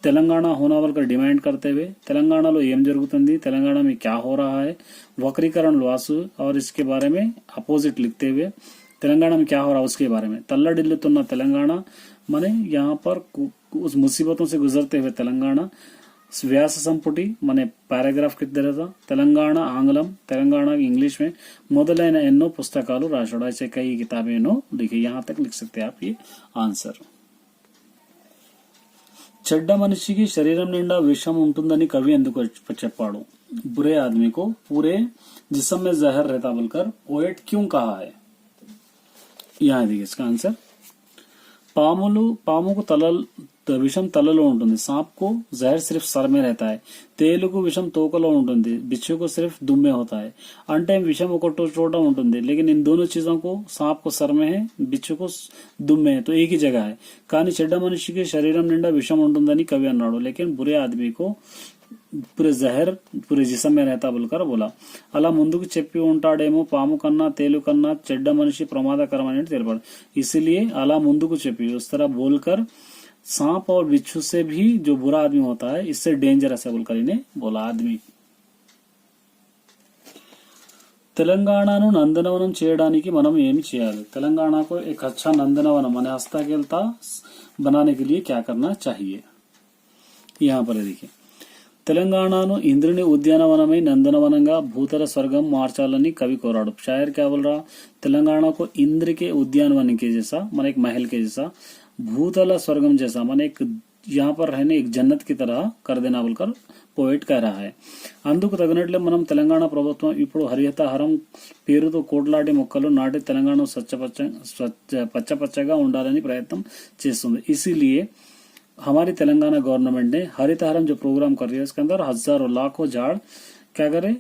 तेलंगाना होना वाला डिमांड करते हुए, తెలంగాణలో ఏం జరుగుతుంది, తెలంగాణ में क्या हो रहा है, वक्रीकरण वासु और इसके बारे में अपोजिट लिखते हुए, तेलंगाना में क्या हो रहा है उसके बारे में. तल्लडिल्लुतुन्न तेलंगाना माने यहाँ पर उस मुसीबतों से गुजरते हुए तेलंगाना. व्यास संपुटी माने पैराग्राफ कितने रहता, तेलंगाना आंग्लम, तेलंगाना इंग्लिश में మొదలైన ఎన్నో పుస్తకాలు రాశాడు. ऐसे कई किताबें नो लिखी. यहाँ तक लिख सकते हैं आप ये आंसर. చెడ్డ మనిషికి శరీరం నిండా విషం ఉంటుందని కవి ఎందుకు చెప్పాడు. बुरे आदमी को पूरे जिस्म में जहर रहता बोलकर पोएट क्यों कहा है. यहाँ देखिए इसका आंसर. పాముకు విషం తలలో ఉంటుంది, सांप जहर सिर्फ सर में रहता है, తేలుకు విషం తోకలో ఉంటుంది, बिच्छू को सिर्फ दुम में होता है. అంటే విషం ఒక చోట ఉంటుంది, लेकिन इन दोनों चीजों को सांप को सर में है, बिच्छू को दुम में है, तो एक ही जगह है. కానీ చెడ్డ మనిషికి శరీరం నిండా విషం ఉంటుందని కవి అన్నాడు. लेकिन बुरे आदमी को पूरे जहर पूरे जिसम में रहता बोलकर बोला. అలా ముందుకు చెప్పి ఉంటాడేమో, పాము కన్నా తేలు కన్నా చెడ్డ మనిషి ప్రమాదకరమని తెలిపాడు. इसलिए అలా ముందుకు చెప్పి उस तरह बोलकर सांप और बिच्छू से भी जो बुरा आदमी होता है इससे डेंजरस है बोलकर इन्हें बोला आदमी. తెలంగాణను నందనవనం చేయడానికి మనం ఏమి చేయాలి. తెలంగాణ को एक अच्छा नंदनवन माने हस्तकला बनाने के लिए क्या करना चाहिए. यहाँ पर देखिए, తెలంగాణను ఇంద్రుని ఉద్యానవనమై నందనవనంగా భూతల స్వర్గం మార్చాలని కవి కోరాడు. शायर क्या बोल रहा, तेलंगाना को इंद्र के उद्यानवन के जैसा माने एक महल के जैसा, भूतल स्वर्गम जैसा माने एक यहाँ पर रहने एक जन्नत की तरह कर देना बोलकर పోయిట్ कह रहा है. అందుకు తగినట్లే మనం తెలంగాణ ప్రభుత్వం ఇప్పుడు హరితహారం పేరుతో కోట్లాడి మొక్కలు నాటి తెలంగాణ పచ్చగా ఉండాలని ప్రయత్నం చేస్తుంది. इसीलिए हमारी तेलंगाना गवर्नमेंट ने हरितहारम जो प्रोग्राम कर रही है उसके अंदर हजारों लाखों झाड़ क्या करे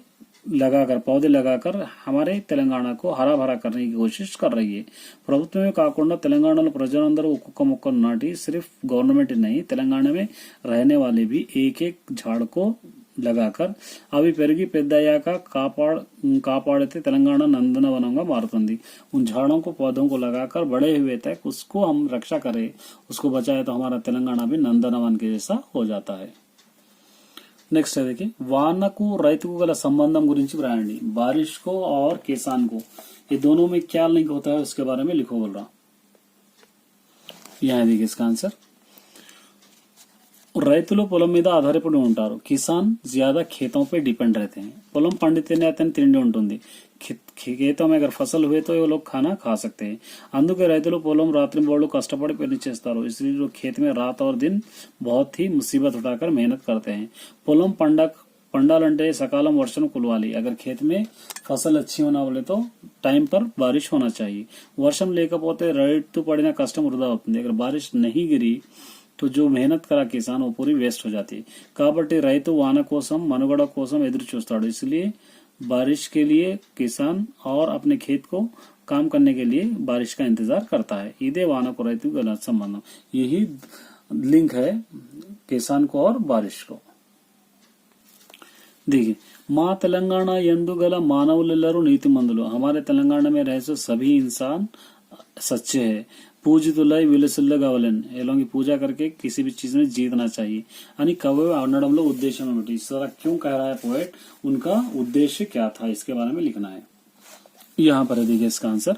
लगाकर पौधे लगाकर हमारे तेलंगाना को हरा भरा करने की कोशिश कर रही है. ప్రభుత్వమే కాకుండా తెలంగాణలో ప్రజలందరూ ఒక్కొక్క మొక్కను నాటి सिर्फ गवर्नमेंट ही नहीं तेलंगाना में रहने वाले भी एक एक झाड़ को लगाकर అవి పెరిగి పెద్దయ్యాక కాపాడితే తెలంగాణ నందనవనంగా మారుతుంది. उन झाड़ों को पौधों को लगाकर बड़े हुए तक उसको हम रक्षा करें, उसको बचाए तो हमारा तेलंगाना भी नंदनवन के जैसा हो जाता है. नेक्स्ट है देखिए, వానకు రైతుకు గల సంబంధం గురించి రాయండి. बारिश को और किसान को ये दोनों में क्या लिंक होता है उसके बारे में लिखो बोल रहा. यहाँ देखिए इसका आंसर. రైతులు పొలం మీద ఆధారపడి ఉంటారు, కిసాన్ ज्यादा खेतों पे डिपेंड रहते हैं. పొలం పండితేనే అతని తిండి ఉంటుంది, खेतों में अगर फसल हुए तो ये लोग खाना खा सकते हैं. అందుకే రైతులు పొలం రాత్రింబవళ్ళు కష్టపడి పని చేస్తారు. इसलिए लोग खेत में रात और दिन बहुत ही मुसीबत उठाकर मेहनत करते हैं. పొలం పండాలంటే సకాలం వర్షం కులవాలి. अगर खेत में फसल अच्छी होना बोले तो टाइम पर बारिश होना चाहिए. వర్షం లేకపోతే రైతు పడిన కష్టం వృధా అవుతుంది. अगर बारिश नहीं गिरी तो जो मेहनत करा किसान वो पूरी वेस्ट हो जाती है. కాబట్టి రైతు వాన కోసం మనుగడ కోసం ఎదురు చూస్తాడు. इसलिए बारिश के लिए किसान और अपने खेत को काम करने के लिए बारिश का इंतजार करता है. इदे वानకు రైతు గల సంబంధం. यही लिंक है किसान को और बारिश को. देखिए, माँ तेलंगाना ఎందు గల మానవులెల్లరూ నీతిమంతులు. हमारे तेलंगाना में रहे सभी इंसान सच्चे हैं. పూజితులై విలసిల్లగవలెన్ एलों की पूजा करके किसी भी चीज में जीतना चाहिए అని కవి అనడంలో ఉద్దేశం ఏమిటి इस तरह क्यों कह रहा है पोएट उनका उद्देश्य क्या था इसके बारे में लिखना है यहाँ पर है देखिए इसका आंसर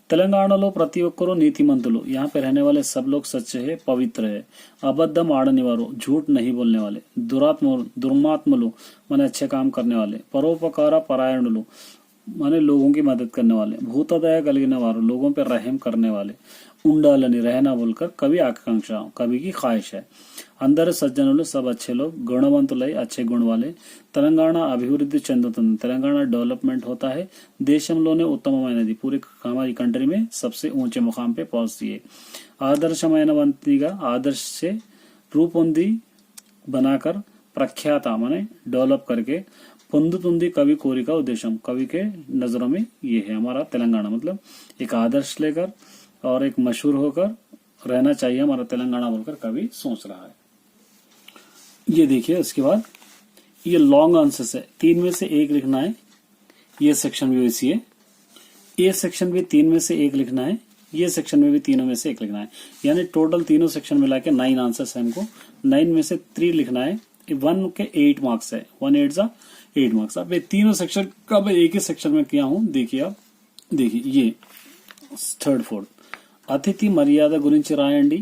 తెలంగాణలో ప్రతి ఒక్కరూ నీతిమంతులు यहाँ पे रहने वाले सब लोग सच्चे है पवित्र है అబద్ధం ఆడని వారు झूठ नहीं बोलने वाले दुर्मात्मुలు माने अच्छे काम करने वाले परोपकार परायणुలు माने लोगों की मदद करने वाले भूतदया కలిగిన వారు लोगों पे रहम करने वाले ఉండాలని रहना बोलकर कवि आकांक्षा कवि की ख्वाहिश है అందరు సజ్జనులు सब अच्छे लोग गुणवंतुలై अच्छे गुण वाले తెలంగాణ అభివృద్ధి చెందుతుంది తెలంగాణ डेवलपमेंट होता है దేశంలోనే ఉత్తమమైనది पूरी हमारी कंट्री में सबसे ऊंचे मुकाम पे पहुंचती है ఆదర్శమైనవంతిగా आदर्श से रूपोंदी बनाकर प्रख्यात माने डेवलप करके పొందుతుంది कवि कोरी का उद्देश्य कवि के नजरों में ये है हमारा तेलंगाना मतलब एक आदर्श लेकर और एक मशहूर होकर रहना चाहिए हमारा तेलंगाना बोलकर कवि सोच रहा है ये देखिए उसके बाद ये लॉन्ग आंसर्स है 3 में से 1 लिखना है ये सेक्शन भी वैसी है ये सेक्शन भी 3 में से 1 लिखना है ये सेक्शन में भी तीनों में से 1 लिखना है यानी टोटल तीनों सेक्शन मिला के 9 आंसर्स है हमको 9 में से 3 लिखना है 1 के 8 मार्क्स है 1 8 जा 8 मार्क्स अब ये तीनों सेक्शन का मैं एक ही सेक्शन में किया हूं देखिए आप देखिए ये 3rd 4th అతిథి మర్యాద గురించి రాయండి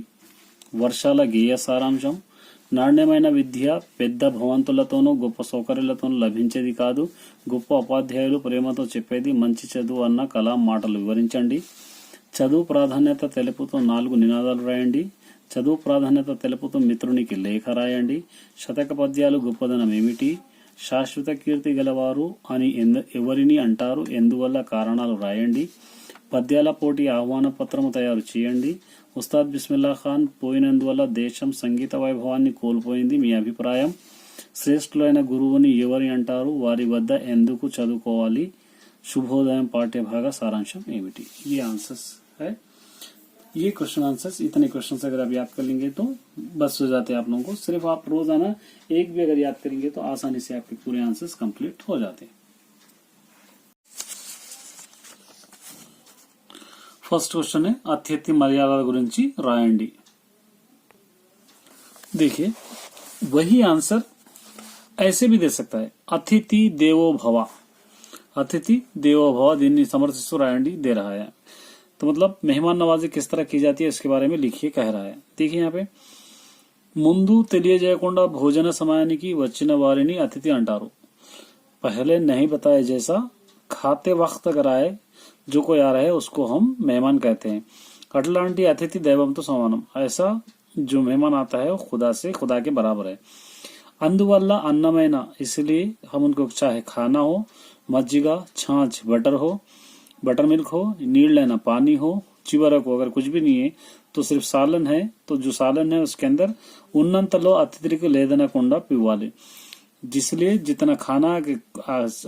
వర్షాల గేయ సారాంశం నాణ్యమైన విద్య పెద్ద భవంతులతోనూ గొప్ప సౌకర్యాలతోనూ లభించేది కాదు గొప్ప ఉపాధ్యాయులు ప్రేమతో చెప్పేది మంచి చదువు అన్న కలాం మాటలు వివరించండి చదువు ప్రాధాన్యత తెలుపుతూ 4 నినాదాలు రాయండి చదువు ప్రాధాన్యత తెలుపుతూ మిత్రునికి లేఖ రాయండి శతక పద్యాలు గొప్పదనం ఏమిటి శాశ్వత కీర్తి గలవారు అని ఎవరిని అంటారు ఎందువల్ల కారణాలు రాయండి పద్యాల పోటీ ఆహ్వాన పత్రము తయారు చేయండి ఉస్తాద్ బిస్మిల్లా ఖాన్ పోయినందువల్ల దేశం సంగీత వైభవాన్ని కోల్పోయింది మీ అభిప్రాయం శ్రేష్ఠులైన గురువుని ఎవరి అంటారు వారి వద్ద ఎందుకు చదువుకోవాలి शुभोदय पाठ्य भाग सारांशम एमिटी ये आंसर्स है ये क्वेश्चन आंसर्स इतने क्वेश्चन अगर आप याद कर लेंगे तो बस हो जाते हैं आप लोगों को सिर्फ आप रोजाना एक भी अगर याद करेंगे तो आसानी से आपके पूरे आंसर्स कंप्लीट हो जाते हैं फर्स्ट क्वेश्चन है अतिथि मर्यादा गुरिंची रायंडी देखिए वही आंसर ऐसे भी दे सकता है अतिथि देवो भव अतिथि देवो भव दिन समर्थित रायंडी दे रहा है तो मतलब मेहमान नवाजी किस तरह की जाती है इसके बारे में लिखिए कह रहा है देखिए यहाँ पे ముందు తెలియజేయకుండా భోజన సమయానికి వచ్చిన వారిని అతిథి అంటారు पहले नहीं बताए जैसा खाते वक्त अगर आए जो कोई आ रहा है उसको हम मेहमान कहते हैं अटलांटी अतिथि दैवम तो समानम ऐसा जो मेहमान आता है वो खुदा से खुदा के बराबर है అందువల్ల अन्नमैना इसलिए हम उनको चाहे खाना हो मज्जिगा छाछ बटर मिल्क हो नील लेना पानी हो चिवरक हो अगर कुछ भी नहीं है तो सिर्फ सालन है तो जो सालन है उसके अंदर ఉన్నంతలో అతిథికి లేదనకుండా पिवाले जिसलिए जितना खाना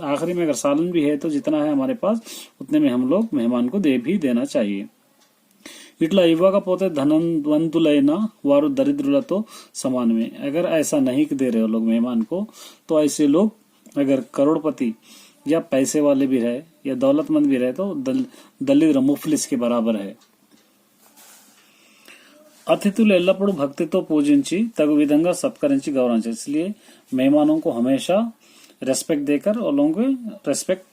आखिरी में अगर सालन भी है तो जितना है हमारे पास उतने में हम लोग मेहमान को दे भी देना चाहिए इट्ला ఇవ్వకపోతే ధనవంతులైన వారు దరిద్రులతో సమానమే अगर ऐसा नहीं दे रहे हो लोग मेहमान को तो ऐसे लोग अगर करोड़पति या पैसे वाले भी रहे या दौलतमंद भी रहे तो दलिद्र मुफलिस के बराबर है అతిథులు ఎల్లప్పుడూ భక్తితో పూజించి తగు విధంగా సత్కరించి గౌరవించాలి इसलिए मेहमानों को हमेशा रेस्पेक्ट देकर और लोगों को रेस्पेक्ट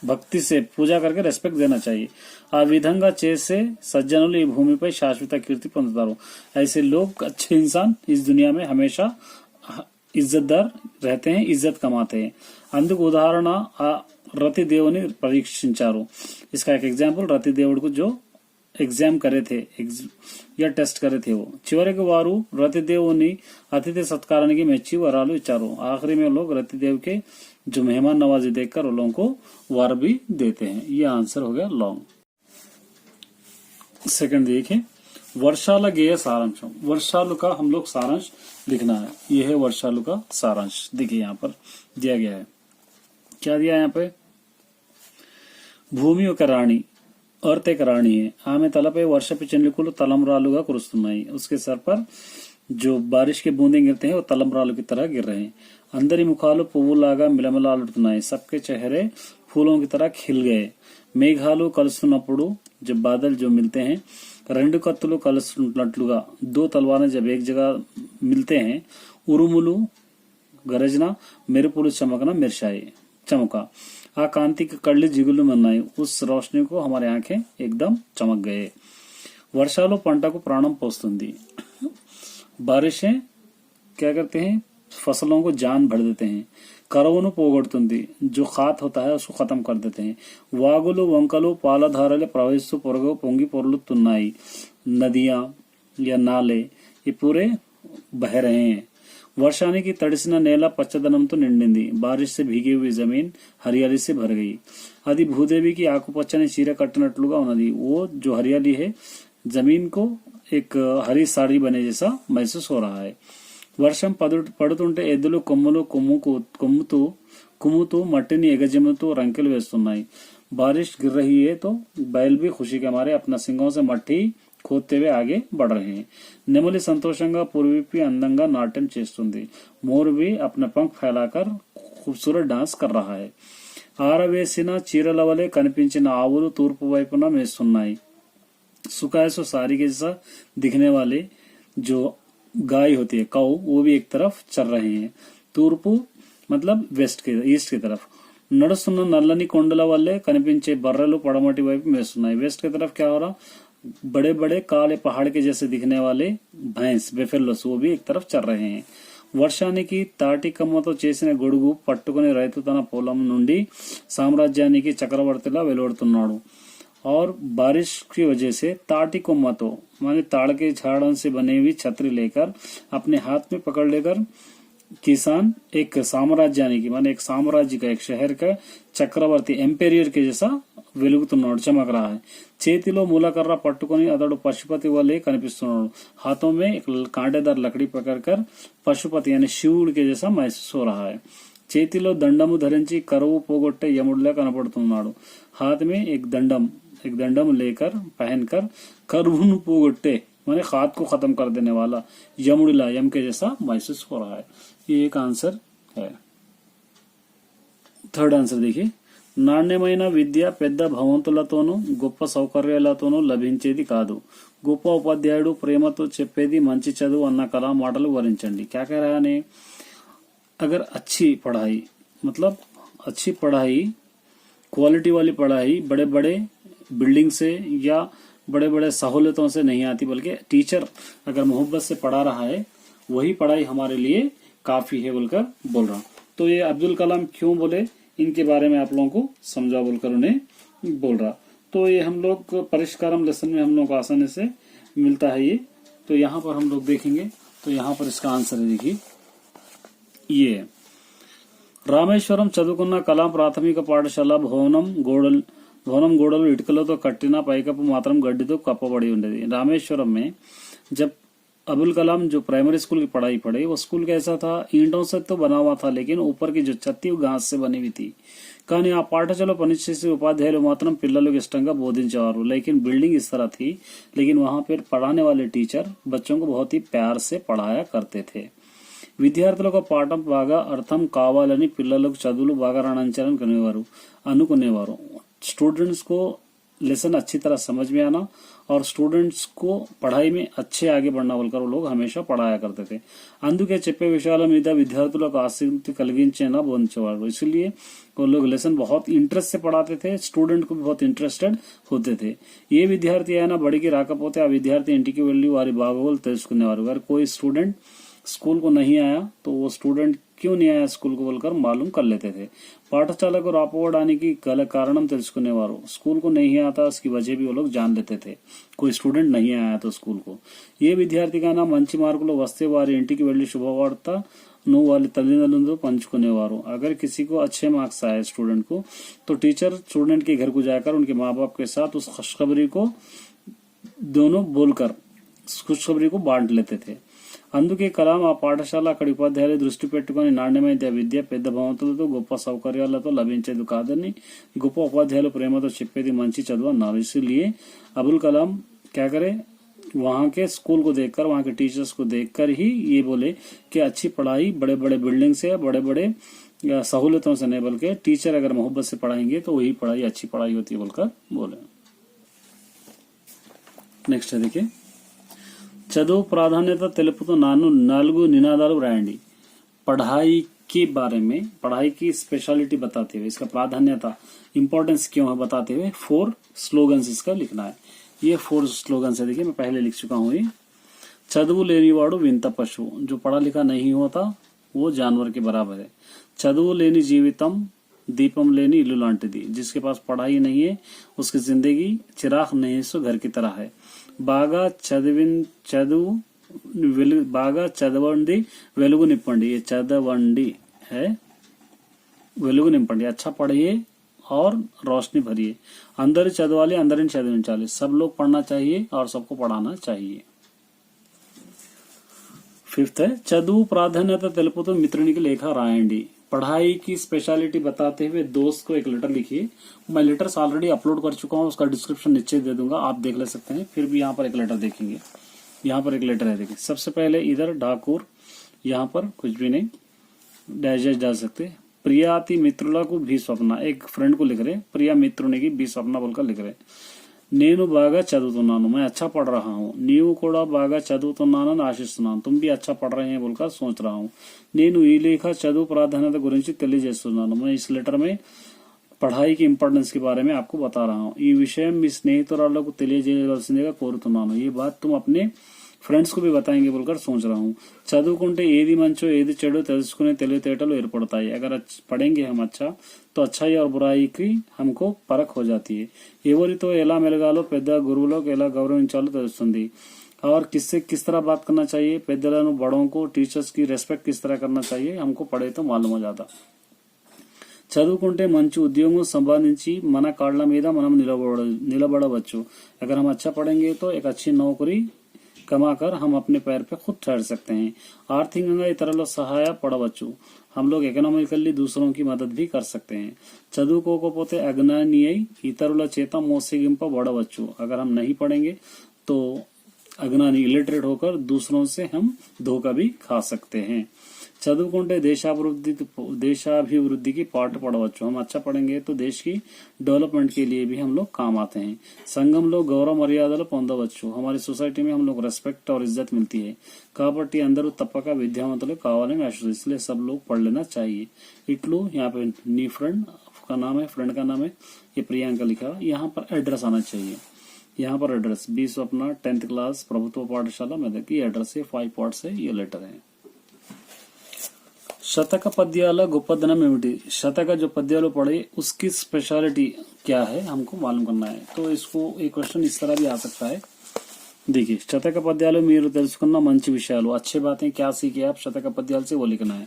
भक्ति से पूजा करके रेस्पेक्ट देना चाहिए आ विधंगा చేసే సజ్జనులు ఈ భూమిపై శాశ్వత కీర్తి పొందుతారు ऐसे लोग अच्छे इंसान इस दुनिया में हमेशा इज्जतदार रहते हैं इज्जत कमाते हैं అందుకు ఉదాహరణ రతి దేవుని పరీక్షించారు इसका एक एग्जांपल रति దేవుడు को जो एग्जाम करे थे या टेस्ट करे थे वो చివరికి వారు రతిదేవుని అతిథి సత్కారానికి మెచ్చి వరాలు ఇచ్చారు आखिरी में लोग रतिदेव के जो मेहमान नवाजी देखकर उन लोगों को वर भी देते हैं ये आंसर हो गया लॉन्ग सेकंड देखिए वर्षाला गेय सारांशम वर्षालु का हम लोग सारांश लिखना है ये है वर्षालु का सारांश देखिए यहाँ पर दिया गया है क्या दिया है यहाँ पे భూమి ఒక రాణి अर्थ एक रानी है ఆమె తలపై వర్షపు చెండుకులు తలంబ్రాలుగా కురుస్తున్నాయి उसके सर पर जो बारिश के बूंदे गिरते हैं वो तलम्बरालू की तरह गिर रहे हैं अंदरी मुखाలు పువ్వులాగా మిలమిలాడుతున్నాయి सबके चेहरे फूलों की तरह खिल गए మేఘాలు కలుస్తున్నప్పుడు जब बादल जो मिलते हैं, రెండు కత్తులు కలుస్తున్నట్లుగా, दो तलवारें जब एक जगह मिलते हैं, ఉరుములు గరజన, మెరుపులు చమకన, మెరిశాయి, चमका, आ कांति के कड़ली जिगुल मनाई, उस रोशनी को हमारे आंखें एकदम चमक गए। वर्षालो पंटा को प्राणम पोస్తుంది, बारिशें क्या करते हैं, फसलों को जान भर देते हैं। కరువును పోగొడుతుంది, जो खात होता है उसको खत्म कर देते हैं। వాగులు వంకలు పాలధారలే ప్రవహిస్తూ పొంగి పొర్లుతున్నాయి, नदियां या नाले ये पूरे बह रहे हैं। వర్షానికి తడిసిన నేల పచ్చదనంతో నిండింది, बारिश से भीगी हुई जमीन हरियाली से भर गई। అది భూదేవికి ఆకుపచ్చని చీర కట్టినట్లుగా ఉన్నది, वो जो हरियाली है जमीन को एक हरी साड़ी बने जैसा महसूस हो रहा है। వర్షం పడుతుంటే ఎద్దులు కొమ్ములు కుమ్ముతూ మట్టిని ఎగజిమ్ముతూ రంకెలు వేస్తున్నాయి। बारिश गिर रही है तो बैल भी खुशी के मारे अपना सिंगों से मट्टी खोदते हुए आगे बढ़ रहे हैं। నెమలి సంతోషంగా పూర్వీపి అందంగా నాట్యం చేస్తుంది, मोर भी अपना पंख फैलाकर खूबसूरत डांस कर रहा है। ఆరవేసిన చీరల వలె కనిపించిన ఆవులు తూర్పు వైపున మేస్తున్నాయి। सुखाए सो सारी के जैसा दिखने वाले जो गाय होती है काऊ, वो भी एक तरफ चल रहे हैं। तूर्पु मतलब ईस्ट की तरफ। నడుస్తున్న నల్లని కొండల వల్లే కనిపించే బర్రెలు పడమటి వైపు మేస్తున్నాయి। वेस्ट की तरफ क्या हो रहा, बड़े बड़े काले पहाड़ के जैसे दिखने वाले भैंस बेफेलोस वो भी एक तरफ चल रहे हैं। వర్షానికి తాటి కమ్మతో చేసిన గొడుగు పట్టుకుని రైతు తన పొలం నుండి సామ్రాజ్యానికి చక్రవర్తిలా వెలువడుతున్నాడు। और बारिश की वजह से ताटी कोम्मा माने ताड़ के झाड़ों से बनी हुई छतरी लेकर अपने हाथ में पकड़ लेकर किसान एक साम्राज्य की माने एक साम्राज्य का एक शहर का चक्रवर्ती एम्पेरियर के जैसा వెలుగుతున్నాడు, चमक रहा है। చేతిలో మూలకర్ర పట్టుకొని అతడు పశుపతి వలె కనిపిస్తున్నాడు। हाथों में एक कांटेदार लकड़ी पकड़कर पशुपति यानी शिवुड़ के जैसा महसूस हो रहा है। చేతిలో దండము ధరించి కరువు పోగొట్టే యముడిలా కనపడుతున్నాడు। हाथ में एक दंडम लेकर पहनकर करुण पोगोट्टे माने खाद को खत्म कर देने वाला यमुड़िला यम के जैसा महसूस हो रहा है। ये एक आंसर है। थर्ड आंसर देखिए, నాణ్యమైన విద్య పెద్ద భవంతులతోనూ గొప్ప సౌకర్యాలతోనూ లభించేది కాదు, గొప్ప ఉపాధ్యాయుడు ప్రేమతో చెప్పేది మంచి చదువు అన్న కళా మాటలు వివరించండి। क्या कह रहा है, अगर अच्छी पढ़ाई मतलब अच्छी पढ़ाई क्वालिटी वाली पढ़ाई बड़े बड़े बिल्डिंग से या बड़े बड़े सहूलतों से नहीं आती, बल्कि टीचर अगर मोहब्बत से पढ़ा रहा है वही पढ़ाई हमारे लिए काफी है बोलकर बोल रहा। तो ये अब्दुल कलाम क्यों बोले इनके बारे में आप लोगों को समझा बोलकर उन्हें बोल रहा। तो ये हम लोग परिष्कारम लेसन में हम लोग को आसानी से मिलता है ये। तो यहाँ पर हम लोग देखेंगे, तो यहाँ पर इसका आंसर है देखिए ये, రామేశ్వరం చదువుకున్న కలాం ప్రాథమిక పాఠశాల భవనం గోడలు ఇటుకలతో కట్టిన పైకప్పు మాత్రం గడ్డితో కప్పబడి ఉండేది। रामेश्वरम में जब अबुल कलाम जो प्राइमरी स्कूल की पढ़ाई पढ़े वो स्कूल कैसा था, ईंटों से तो बना हुआ था लेकिन ऊपर की जो छत थी वो घास से बनी हुई थी। కానీ ఆ పాఠశాల పనిచేసే ఉపాధ్యాయులు మాత్రం పిల్లలకు ఇష్టంగా బోధించేవారు, लेकिन बिल्डिंग इस तरह थी, लेकिन वहां पर पढ़ाने वाले टीचर बच्चों को बहुत ही प्यार से पढ़ाया करते थे। విద్యార్థులకు పాఠం బాగా అర్థం కావాలని పిల్లలకు చదువులు బాగా రాణించాలని అనుకునేవారు। स्टूडेंट्स को लेसन अच्छी तरह समझ में आना और स्टूडेंट्स को पढ़ाई में अच्छे आगे बढ़ना बोलकर वो लोग हमेशा पढ़ाया करते थे। అందుకే చెప్పే విషయాల మీద విద్యార్థులకు ఆసక్తి కలిగించేనా బోధించేవారు, इसलिए वो लोग लेसन बहुत इंटरेस्ट से पढ़ाते थे, स्टूडेंट को भी बहुत इंटरेस्टेड होते थे। ఏ విద్యార్థి అయినా బడికి రాకపోతే ఆ విద్యార్థి ఇంటికి వెళ్లి వారి బాగోగులు తెలుసుకునేవారు। अगर कोई स्टूडेंट स्कूल को नहीं आया तो वो स्टूडेंट क्यों नहीं आया स्कूल को बोलकर मालूम कर लेते थे। పాఠశాలకు రాకపోవడానికి గల కారణం తెలుసుకునేవారు, स्कूल को नहीं आता उसकी वजह भी वो लोग जान लेते थे। कोई स्टूडेंट नहीं आया तो स्कूल को, ఏ విద్యార్థికైనా మంచి మార్కులు వస్తే వారి ఇంటికి వెళ్లి శుభవార్తను వాళ్ళ తల్లిదండ్రులతో పంచుకునేవారు। अगर किसी को अच्छे मार्क्स आए स्टूडेंट को तो टीचर स्टूडेंट के घर को जाकर उनके माँ बाप के साथ उस खुशखबरी को दोनों बोलकर खुशखबरी को बांट लेते थे। అందుకే కలాం ఆ పాఠశాల అక్కడి ఉపాధ్యాయులు దృష్టి పెట్టుకుని నాణ్యమైన విద్య పెద్ద భవంతులతో గొప్ప సౌకర్యాలతో లభించేది కాదని గొప్ప ఉపాధ్యాయులు ప్రేమతో చెప్పేది మంచి చదువు అన్నారు। इसलिए अबुल कलाम क्या करे, वहाँ के स्कूल को देखकर वहाँ के टीचर्स को देखकर ही ये बोले कि अच्छी पढ़ाई बड़े बड़े बिल्डिंग से बड़े बड़े सहूलतों से नहीं, बल्कि टीचर अगर मोहब्बत से पढ़ाएंगे तो वही पढ़ाई अच्छी पढ़ाई होती है बोलकर बोले। నెక్స్ట్ देखिए చదువు ప్రాధాన్యత తెలుపుతూ 4 నినాదాలు రాయండి. पढ़ाई के बारे में, पढ़ाई की स्पेशलिटी बताते हुए, इसका प्राधान्यता इंपॉर्टेंस क्यों है बताते हुए 4 स्लोगन्स इसका लिखना है. ये 4 स्लोगन्स है. देखिए मैं पहले लिख चुका हूँ. ये చదువు లేనివాడు వింత పశువు, जो पढ़ा लिखा नहीं होता वो जानवर के बराबर है. చదువు లేని జీవితం दीपम लेनी इल्लू लांटिदी, जिसके पास पढ़ाई नहीं है उसकी जिंदगी चिराग नहीं सो घर की तरह है. బాగా చదవండి వెలుగు నింపండి, ये చదవండి है వెలుగు నింపండి. अच्छा पढ़िए और रोशनी भरिए. అందరూ చదవాలి, అందరిని చదివించాలి. सब लोग पढ़ना चाहिए और सबको पढ़ाना चाहिए. फिफ्थ है చదువు ప్రాధాన్యత తెలుపుతూ మిత్రునికి లేఖ రాయండి. पढ़ाई की स्पेशलिटी बताते हुए दोस्त को एक लेटर लिखिए. मैं लेटर्स ऑलरेडी अपलोड कर चुका हूँ, उसका डिस्क्रिप्शन नीचे दे दूंगा, आप देख ले सकते हैं. फिर भी यहाँ पर एक लेटर देखेंगे. यहाँ पर एक लेटर है, देखिए सबसे पहले इधर ठाकुर, यहाँ पर कुछ भी नहीं, डैश डाल सकते. प्रियाति मित्रुला को भी स्वप्न, एक फ्रेंड को लिख रहे. प्रिया मित्रुने की भी स्वप्न बोलकर लिख रहे. నేను బాగా చదువుతున్నాను, मैं अच्छा पढ़ रहा हूँ. నీవు కూడా బాగా చదువుతున్నానని ఆశిస్తున్నాను, तुम भी अच्छा पढ़ रहे हैं बोलकर सोच रहा हूँ. నేను ఈ లేఖ చదువు ప్రాధాన్యత గురించి తెలియజేస్తున్నాను. मैं इस लेटर में पढ़ाई की इंपॉर्टेंस के बारे में आपको बता रहा हूँ. ఈ విషయం మీ స్నేహితురాళ్లకు తెలియజేయవలసిందిగా కోరుతున్నాను. ये बात तुम अपने ఫ్రెండ్స్ కు भी बताएंगे बोलकर सोच रहा हूँ. చదువుకుంటే ఏది మంచో ఏది చెడో తెలుసుకునే తెలివితేటలు ఏర్పడతాయి. अगर पढ़ेंगे हम अच्छा तो अच्छाई और बुराई की हमको परख हो जाती है. ఎవరితో ఎలా మెలగాలో, పెద్ద గురువులకు ఎలా గౌరవించాలో తెలుస్తుంది. और किससे किस तरह बात करना चाहिए, పెద్దలను बड़ों को टीचर्स की रेस्पेक्ट किस तरह करना चाहिए हमको पढ़े तो मालूम हो जाता. చదువుకుంటే మంచి ఉద్యోగం సంపాదించి మన కాళ్ళ మీద మనం నిలబడవచ్చు. अगर हम अच्छा पढ़ेंगे तो एक अच्छी नौकरी कमाकर हम अपने पैर पे खुद ठहर सकते हैं. ఆర్థికంగా ఇతరుల సహాయ పడవచ్చు. हम लोग ఎకనామికల్లీ दूसरों की मदद भी कर सकते हैं. చదువుకోకపోతే అజ్ఞాని అయి ఇతరుల చేత మోసగింపబడవచ్చు. अगर हम नहीं पढ़ेंगे तो अज्ञानी इलिटरेट होकर दूसरों से हम धोखा भी खा सकते हैं. చదువుకుంటే देशाभिवृद्धि की पाठ पढ़वच्चु. हम अच्छा पढ़ेंगे तो देश की डेवलपमेंट के लिए भी हम लोग काम आते हैं. సంఘంలో గౌరవ మర్యాదలు పొందవచ్చు. हमारी सोसाइटी में हम लोग रेस्पेक्ट और इज्जत मिलती है. కాబట్టి అందరూ తప్పక విద్యావంతులు కావాలని ఆశిస్తారు. इसलिए सब लोग पढ़ लेना चाहिए. इटलू यहाँ पे नी फ्रेंड का नाम है, फ्रेंड का नाम है, ये प्रियंका लिखा. यहाँ पर एड्रेस आना चाहिए. यहाँ पर address B Swapna 10th class ప్రభుత్వ పాఠశాల మెదక్. एड्रेस है 5 पार्ट से ये लेटर है. శతక పద్యాల గొప్పదనం ఏమిటి? శతక जो పద్యాలు पढ़े उसकी स्पेशलिटी क्या है हमको मालूम करना है. तो इसको एक क्वेश्चन इस तरह भी आ सकता है. देखिए శతక పద్యాలు మీరు తెలుసుకున్న మంచి విషయాలు, अच्छे बातें क्या सीखे आप శతక పద్యాల से वो लिखना है.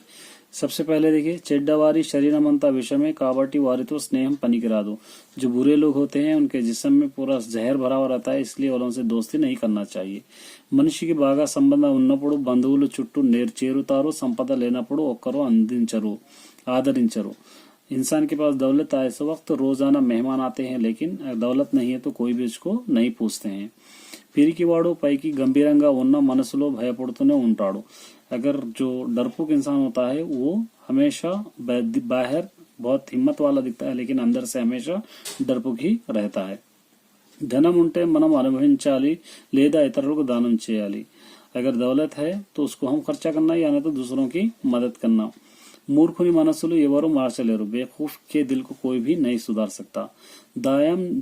सबसे पहले देखिए చెడ్డవారి శరీరమంతా విషమే కాబట్టి వారితో స్నేహం పనికిరాదు. जो बुरे लोग होते हैं उनके जिस्म में पूरा जहर भरा हुआ रहता है, इसलिए वालों से दोस्ती नहीं करना चाहिए. మనిషికి బాగా సంబంధం ఉన్నప్పుడు బంధువులు చుట్టూ చేరుతారు. సంపద లేనప్పుడు ఒక్కరు ఆదరించరు. इंसान के पास दौलत आए इस वक्त रोजाना मेहमान आते हैं, लेकिन दौलत नहीं है तो कोई भी उसको नहीं पूछते हैं. పిరికివాడు పైకి గంభీరంగా ఉన్న మనసులో భయపడుతూనే ఉంటాడు. अगर जो डरपोक इंसान होता है वो हमेशा बाहर बहुत हिम्मत वाला दिखता है, लेकिन अंदर से हमेशा डरपोक ही रहता है. ధనం ఉంటే మనం అనుభవించాలి లేదా ఇతరులకు దానం చేయాలి. अगर दौलत है तो उसको हम खर्चा करना या नहीं तो दूसरों की मदद करना. మూర్ఖుని మనసులు ఎవరు మార్చలేరు. బేవకూఫ్ के दिल को कोई भी नहीं सुधार सकता.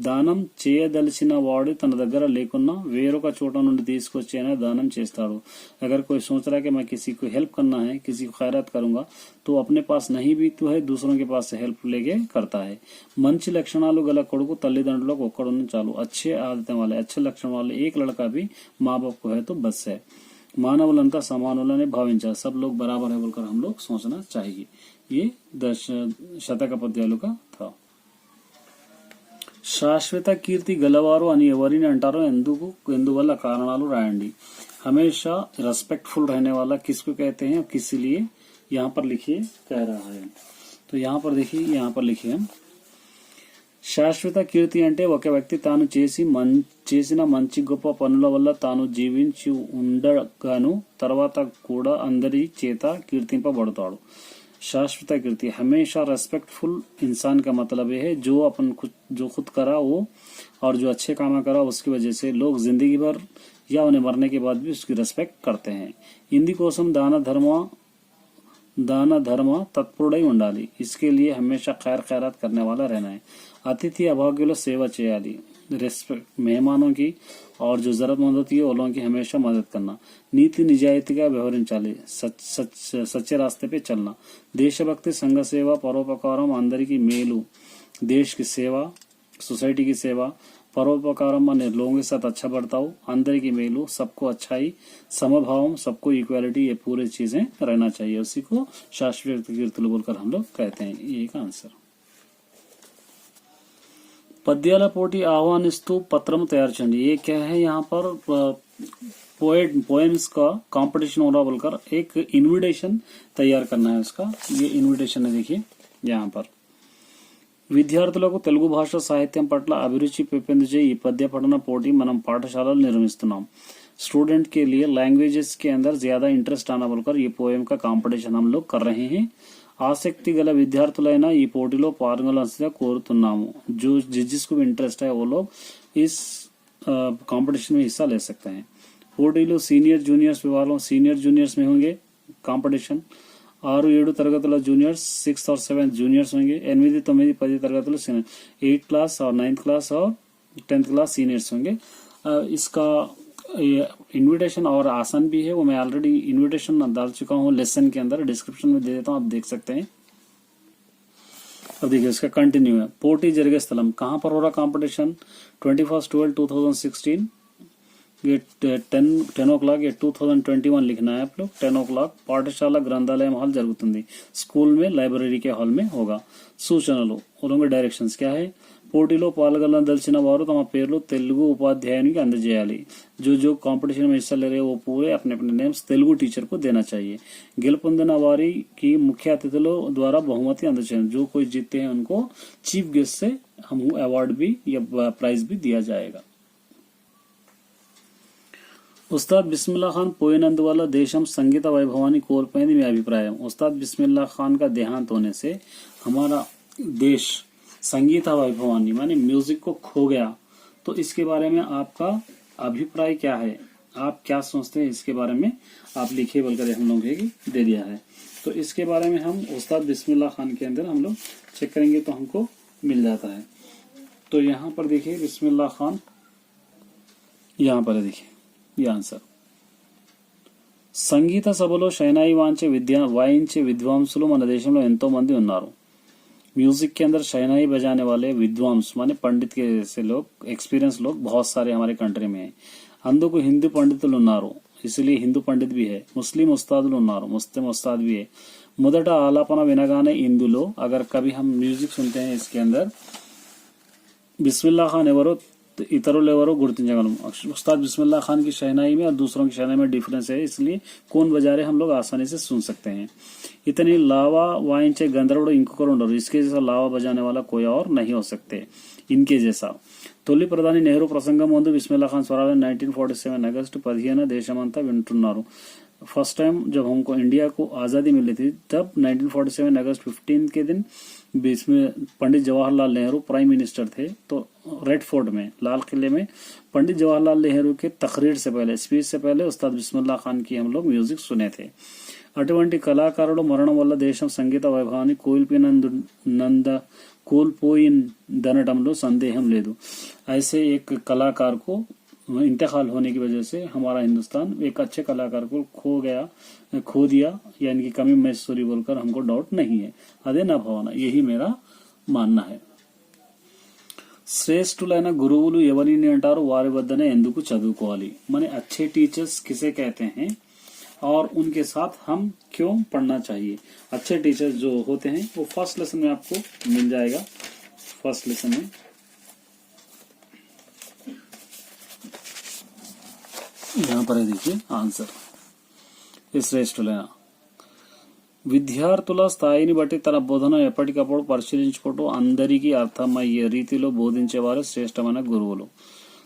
దానం చేయదలిచిన వాడు తన దగ్గర లేకున్నా వేరొక చోట నుండి తీసుకొచ్చైనా దానం చేస్తాడు. अगर कोई सोच रहा है कि मैं किसी को हेल्प करना है, किसी को खैरात करूंगा, तो अपने पास नहीं भी तो है दूसरों के पास से हेल्प लेके करता है. మంచి లక్షణాలు గల కొడుకు తల్లిదండ్రులకు ఒక్కడున్న చాలు. अच्छे आदतें वाले, अच्छे लक्षण वाले एक लड़का भी माँ बाप को है तो बस है. మానవులంతా సమానులని భావించాలి. सब लोग बराबर है बोलकर हम लोग सोचना चाहिए. ये శతక పద్యాలు का था. శాశ్వత కీర్తి గలవారు అని ఎవరిని అంటారో ఎందువల్ల కారణాలు రాయండి. हमेशा रेस्पेक्टफुल रहने वाला किसको कहते हैं, किस लिए यहाँ पर लिखिए कह रहा है. तो यहाँ पर देखिए, यहाँ पर लिखिए శాశ్వత కీర్తి అంటే ఒక వ్యక్తి తాను చేసిన మంచి గొప్ప పనుల వల్ల తాను జీవించి ఉండగాను తర్వాత కూడా అందరి చేత కీర్తింపబడతాడు. शाश्वत कीर्ति, हमेशा रेस्पेक्टफुल इंसान का मतलब ये है जो खुद करा वो और जो अच्छे काम करा उसकी वजह से लोग जिंदगी भर या उन्हें मरने के बाद भी उसकी रेस्पेक्ट करते हैं। इंदी कोसम दाना धर्म तत्पूर्ण उंडाली, इसके लिए हमेशा खैर खैरात करने वाला रहना है। अतिथि अभाग्युल सेवा चेयाली, रेस्पेक्ट मेहमानों की और जो जरूरतमंद होती है उन लोगों की हमेशा मदद करना। नीति निजायती का व्यवहरिंचाली, सच्चे रास्ते पे चलना। देशभक्ति, संघ सेवा, परोपकारम, अंदर की मेलू, देश की सेवा, सोसाइटी की सेवा, परोपकारम माने लोगों के साथ अच्छा बर्ताव, अंदर की मेलू सबको अच्छाई, समभावम सबको इक्वालिटी, ये पूरी चीजें रहना चाहिए। उसी को शाश्वत कीर्ति बोलकर हम लोग कहते हैं। ये एक आंसर। पद्याला पोटी आह्वानिस्तु पत्रम तैयार चंडी, ये क्या है, यहाँ पर पोएम्स का कंपटीशन हो रहा बोलकर एक इनविटेशन तैयार करना है उसका। ये इनविटेशन है, देखिए यहाँ पर। విద్యార్థులకు తెలుగు భాష సాహిత్యం పట్ల అభిరుచి పెంపొందించే ఈ పద్య పఠన పోటీ మనం పాఠశాలలో నిర్వహిస్తున్నాం। स्टूडेंट के लिए लैंग्वेजेस के अंदर ज्यादा इंटरेस्ट आना बोलकर ये पोएम का कंपटीशन हम लोग कर रहे हैं। ఆసక్తి గల విద్యార్థులైన ఈ పోటీలో పాల్గొనాల్సిందిగా కోరుతున్నాము। जो जिसको भी इंटरेस्ट है वो लोग इस कंपटीशन में हिस्सा ले सकते हैं। పోటీలో సీనియర్ జూనియర్స్ విభాగంలో సీనియర్ జూనియర్స్ में होंगे कंपटीशन। 6-7 తరగతుల జూనియర్స్, 6th और 7th जूनियर्स होंगे। 8-9-10 తరగతులు 8th क्लास और 9th क्लास और 10th क्लास सीनियर्स होंगे। इसका इनविटेशन और आसन भी है, वो मैं ऑलरेडी इनविटेशन डाल चुका हूँ लेसन के अंदर, डिस्क्रिप्शन में दे देता हूँ, आप देख सकते हैं। अब देखिए इसका कंटिन्यू है। पोटी जरगे स्थलम, कहाँ पर हो रहा कंपटीशन? 21/12/2016, ये 10 o'clock, ये 2021 लिखना है आप लोग। 10 o'clock పాఠశాల గ్రంథాలయం హాల్ జరుగుతుంది, स्कूल में लाइब्रेरी के हॉल में होगा। సూచనలు उनके डायरेक्शंस क्या है? పోటీలో పాల్గొనదలిచిన వారు తమ పేర్లు తెలుగు ఉపాధ్యాయునికి అందజేయాలి। जो कंपटीशन में हिस्सा ले रहे हैं वो पूरे अपने अपने नेम्स तेलुगु टीचर को देना चाहिए। గెలుపొందిన వారికి मुख्य अतिथुల द्वारा बहुमति అందజేయాలి। जो कोई जीतते हैं उनको चीफ गेस्ट से हम अवार्ड भी या प्राइज भी दिया जाएगा। ఉస్తాద్ बिस्मिल्लाह खान పోయినందువల్ల देशम संगीत वैभवानी కోల్పోయింది మీ అభిప్రాయం। उस्ताद बिस्मिल्लाह खान का देहांत होने से हमारा देश संगीत वैभवानी माने म्यूजिक को खो गया, तो इसके बारे में आपका अभिप्राय क्या है? आप क्या सोचते हैं इसके बारे में? आप लिखिए बोलकर हम लोग दे दिया है। तो इसके बारे में हम उस्ताद बिस्मिल्लाह खान के अंदर हम लोग चेक करेंगे तो हमको मिल जाता है। तो यहाँ पर देखिए बिस्मिल्लाह खान, यहाँ पर देखिए ये आंसर। సంగీత సభలో షైనాయి వాయించే విద్వాంసులు మన దేశంలో ఎంతో మంది ఉన్నారు। म्यूजिक के अंदर शहनाई बजाने वाले विद्वांस माने पंडित के जैसे लोग, एक्सपीरियंस लोग बहुत सारे हमारे कंट्री में है। అందుకు హిందూ పండితులు ఉన్నారు, इसलिए हिंदू पंडित भी है। मुस्लिम उस्तादुలు ఉన్నారు, मुस्लिम उस्ताद भी है। మొదట ఆలాపన వినగానే ఇందులో अगर कभी हम म्यूजिक सुनते हैं इसके अंदर बिस्मिल्लाह खान ఎవరో ఇతరులు ఎవరో గుర్తించగలం। उस्ताद बिस्मिल्लाह खान की शहनाई में और दूसरों की शहनाई में डिफरेंस है, इसलिए कौन बजा रहे हम लोग आसानी से सुन सकते हैं। इतनी लावा वाइंचे गंधर्वुడు इंకొకరు ఉండరు, इसके जैसा लावा बजाने वाला कोई और नहीं हो सकते इनके जैसा। తొలి ప్రధాని నెహ్రూ ప్రసంగం ముందు బిస్మిల్లా ఖాన్ స్వరాలను 1947 अगस्त 15 దేశమంతా వింటున్నారు। फर्स्ट टाइम जब हमको इंडिया को आजादी मिली थी तब 1947 अगस्त 15 के दिन पंडित जवाहरलाल नेहरू प्राइम मिनिस्टर थे, तो रेड फोर्ट में लाल किले में पंडित जवाहरलाल नेहरू के तकरीर से पहले, स्पीच से पहले उस्ताद बिस्मिल्लाह खान की हम लोग म्यूजिक सुने थे। అటువంటి కళాకారుడు మరణం వల్ల దేశం సంగీత వైభవాన్ని కోల్పోయిందనటంలో సందేహం లేదు। ऐसे एक कलाकार को इंतकाल होने की वजह से हमारा हिंदुस्तान एक अच्छे कलाकार को खो दिया, यानी कि कमी महसूरी बोलकर हमको डाउट नहीं है। अदे ना भावना, यही मेरा मानना है। శ్రేష్ఠులైన గురువులు ఎవరిని అంటారు? వారి వద్దనే ఎందుకు చదువుకోవాలి? माने अच्छे टीचर्स किसे कहते हैं और उनके साथ हम क्यों पढ़ना चाहिए? अच्छे टीचर्स जो होते हैं वो फर्स्ट लेसन में आपको मिल जाएगा। फर्स्ट लेसन में यहाँ पर देखिए आंसर। శ్రేష్ఠులైన విద్యార్థుల స్థాయిని బట్టి తన బోధన ఎప్పటికప్పుడు పరిశీలించుకుంటూ అందరికీ అర్థమయ్యే రీతిలో బోధించేవారు శ్రేష్టమైన గురువులు।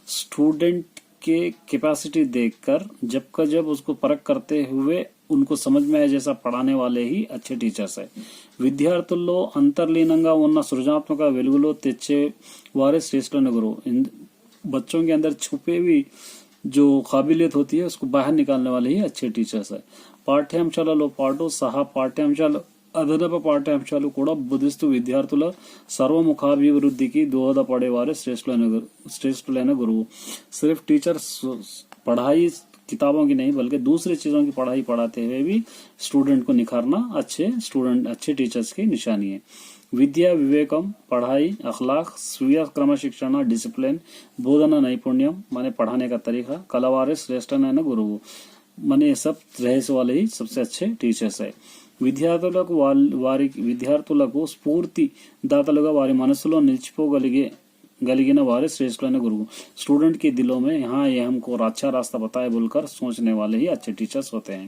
स्टूडेंट के कैपेसिटी देखकर जब उसको परख करते हुए उनको समझ में आए जैसा पढ़ाने वाले ही अच्छे टीचर्स है। విద్యార్థుల్లో अंतर्लीనంగా ఉన్న సృజనాత్మక వెలుగులో తెచ్చే वारे श्रेष्ठ गुरु। बच्चों के अंदर छुपे हुई जो काबिलियत होती है उसको बाहर निकालने वाले ही अच्छे टीचर्स है। పాఠ్యాంశాలలో పాటు సహా పాఠ్యాంశాలు అదనపు పాఠ్యాంశాలు కూడా బోధిస్తూ విద్యార్థుల సర్వముఖాభివృద్ధికి దోహదపడేవారే श्रेष्ठులైన गुरु। सिर्फ टीचर पढ़ाई किताबों की नहीं बल्कि दूसरी चीजों की पढ़ाई पढ़ाते हुए भी स्टूडेंट को निखारना अच्छे टीचर्स की निशानी है। विद्या विवेकम पढ़ाई अखलाक स्वीय क्रमशिक्षण डिसिप्लिन बोधन नैपुण्यम माने पढ़ाने का तरीका कलावारे श्रेष्ठ गुरु माने सब रहस्य वाले ही सबसे अच्छे टीचर्स है। విద్యార్థులకు స్ఫూర్తి దాతలుగా వారి మనసులో నిలిచిపోగలిగిన వారే శ్రేష్ఠులైన గురువు। स्टूडेंट के दिलों में यहाँ ये हमको अच्छा रास्ता बताए बोलकर सोचने वाले ही अच्छे टीचर्स होते हैं।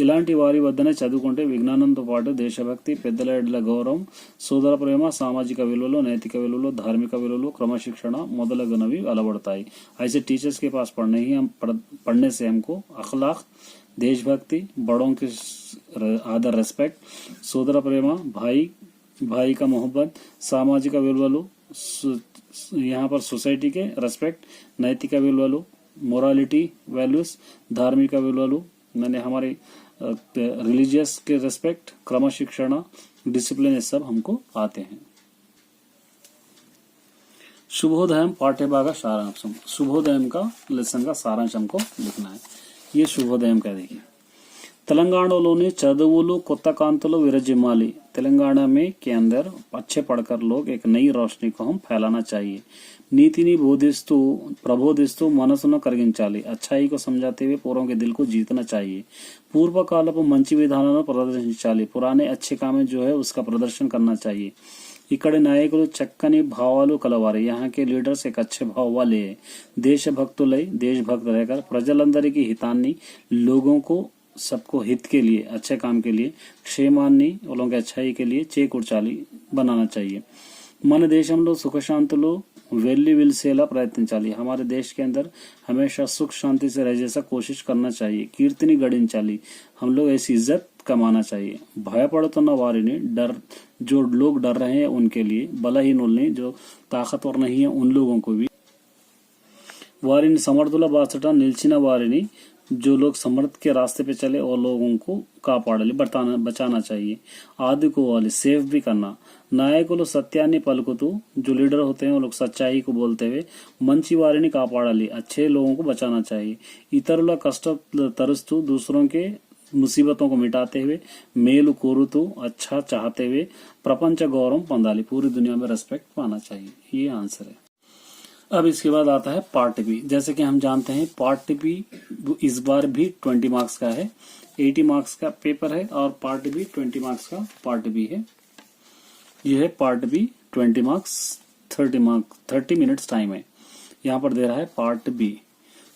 ఇలాంటి వారి వద్దనే చదువుకుంటే విజ్ఞానంతో పాటు దేశభక్తి పెద్దల ఎడల గౌరవం సోదర ప్రేమ సామాజిక విలువలు నైతిక విలువలు धार्मिक విలువలు క్రమశిక్షణ మొదలగునవి అలవడతాయి। ऐसे टीचर्स के पास पढ़ने से हमको अखलाक देशभक्ति बड़ों के आदर रेस्पेक्ट సోదర ప్రేమ भाई का मोहब्बत सामाजिक विలువలు यहाँ पर सोसाइटी के रेस्पेक्ट नैतिक विలువలు मोरालिटी वैल्यूज धार्मिक विలువలు मैंने हमारे रिलीजियस के रेस्पेक्ट क्रमशिक्षण डिसिप्लिन ये सब हमको आते हैं। शुभोदयम पाठ्यभाग सारांशम शुभोदयम का लेसन का सारांश हमको लिखना है। ये शुभोदयम का देखिए तेलंगानालोनी चदुवुलु कोत्त कांतुलु विरजिम्माली। तेलंगाना में के अंदर अच्छे पढ़कर लोग एक नई रोशनी को हम फैलाना चाहिए। నీతిని ప్రబోధిస్తూ మనసును కరిగించాలి। अच्छाई को समझाते हुए पूर्वों के दिल को जीतना चाहिए। पूर्व కాలపు మంచి విధానాలను ప్రదర్శించాలి। पुराने अच्छे काम जो है उसका प्रदर्शन करना चाहिए। इकड़े नायकुలు చక్కని భావాలు కలవారు। यहाँ के लीडर्स एक अच्छे भाव वाले हैं। देशभक्तुలై देशभक्त रहकर ప్రజలందరికీ हिताన్ని लोगों को सबको हित के लिए अच्छे काम के लिए क्षेमाన్ని लोगों के अच्छाई के लिए చేకూర్చాలి बनाना चाहिए। మన దేశంలో సుఖశాంతులు वेल्ली विलसेला प्रयत्निंचाली। हमारे देश के अंदर हमेशा सुख शांति से रह जैसा कोशिश करना चाहिए। कीर्तिनी गढ़िंचाली हम लोग ऐसी इज्जत कमाना चाहिए। भयपड़ुतुन्न वारिनी डर जो लोग डर रहे हैं उनके लिए बलहीनुल्नी जो ताकतवर नहीं है उन लोगों को भी वारिनी समर्थुला बासट निल्चिन वारिनी जो लोग समर्थ के रास्ते पे चले और लोगों को కాపాడాలి बचाना चाहिए। आदुకోవాలి सेफ भी करना। నాయకులు సత్యాన్ని పలుకుతూ जो लीडर होते हैं वो लोग सच्चाई को बोलते हुए మంచి వారిని కాపాడాలి अच्छे लोगों को बचाना चाहिए। ఇతరుల కష్ట తరుస్తూ दूसरों के मुसीबतों को मिटाते हुए మేలు కోరుతూ अच्छा चाहते हुए प्रपंच गौरव పొందాలి। पूरी दुनिया में रेस्पेक्ट पाना चाहिए। ये आंसर है। अब इसके बाद आता है पार्ट बी। जैसे कि हम जानते हैं पार्ट बी इस बार भी 20 मार्क्स का है। 80 मार्क्स का पेपर है और पार्ट बी 20 मार्क्स का पार्ट बी है। यह है part B 20 marks 30 minutes time है। यहाँ पर दे रहा है पार्ट बी।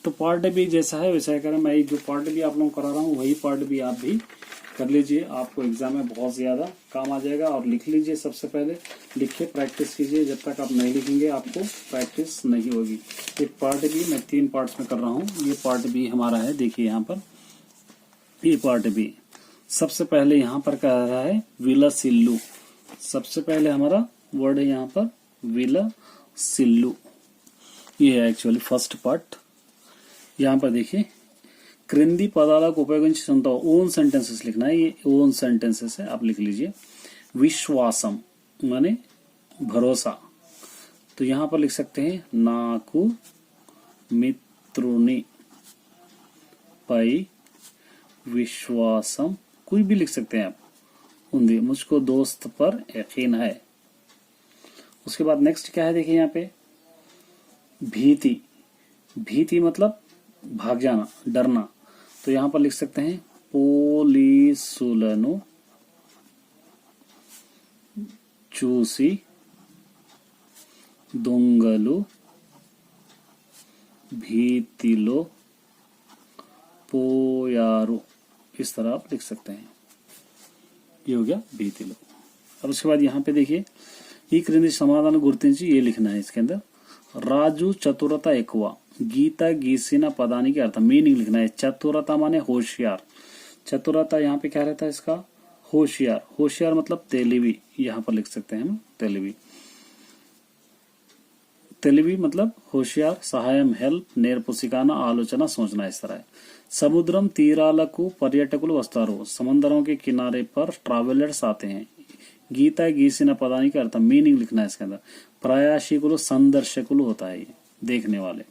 तो पार्ट बी जैसा है वैसा करें। मैं जो पार्ट बी आप लोगों को करा रहा हूँ वही पार्ट बी आप भी कर लीजिए। आपको एग्जाम में बहुत ज्यादा काम आ जाएगा। और लिख लीजिए सबसे पहले लिखिए प्रैक्टिस कीजिए। जब तक आप नहीं लिखेंगे आपको प्रैक्टिस नहीं होगी। ये पार्ट बी मैं 3 पार्ट्स में कर रहा हूँ। ये पार्ट बी हमारा है। देखिए यहाँ पर ये पार्ट बी सबसे पहले यहाँ पर कह रहा है विलसिल्लु। सबसे पहले हमारा वर्ड है यहाँ पर विलसिल्लु। ये है एक्चुअली फर्स्ट पार्ट। यहाँ पर देखिए क्रिंदी पदाలకు ఉపయోగించి సొంత ओन सेंटेंसेस लिखना है। ये ओन सेंटेंसेस है आप लिख लीजिए। विश्वासम माने भरोसा। तो यहाँ पर लिख सकते हैं नाकु मित्रुनि पै विश्वासम कोई भी लिख सकते हैं आप। उन्दी मुझको दोस्त पर यकीन है। उसके बाद नेक्स्ट क्या है देखिए यहाँ पे भीति। भीति मतलब भाग जाना डरना। तो यहाँ पर लिख सकते हैं పోలీసులను చూసి దొంగలు భీతిలో పోయారు। इस तरह आप लिख सकते हैं। ये हो गया భీతిలో। अब उसके बाद यहाँ पे देखिए ఈ క్రింది సమాధానం గుర్తించి ये लिखना है। इसके अंदर రాజు చతురత ఎక్కువ। गीता गीसिना पदानी के अर्थ मीनिंग लिखना है। चतुरता माने होशियार। चतुरता यहाँ पे क्या रहता है इसका, होशियार, होशियार मतलब तेलिवी, यहाँ पर लिख सकते हैं हम तेलिवी, తెలివి मतलब होशियार, సహాయం హెల్ప్, నేర్పుసికాన, ఆలోచన सोचना, इस तरह है। समुद्रम तीराలకు पर्यटकुలు వస్తారు, समुद्रों के किनारे पर ट्रैवलर्स आते हैं। गीता गीసిన పదానికి అర్థం मीनिंग लिखना है इसके अंदर। ప్రయాసికులు సందర్శకులు होता है, देखने वाले।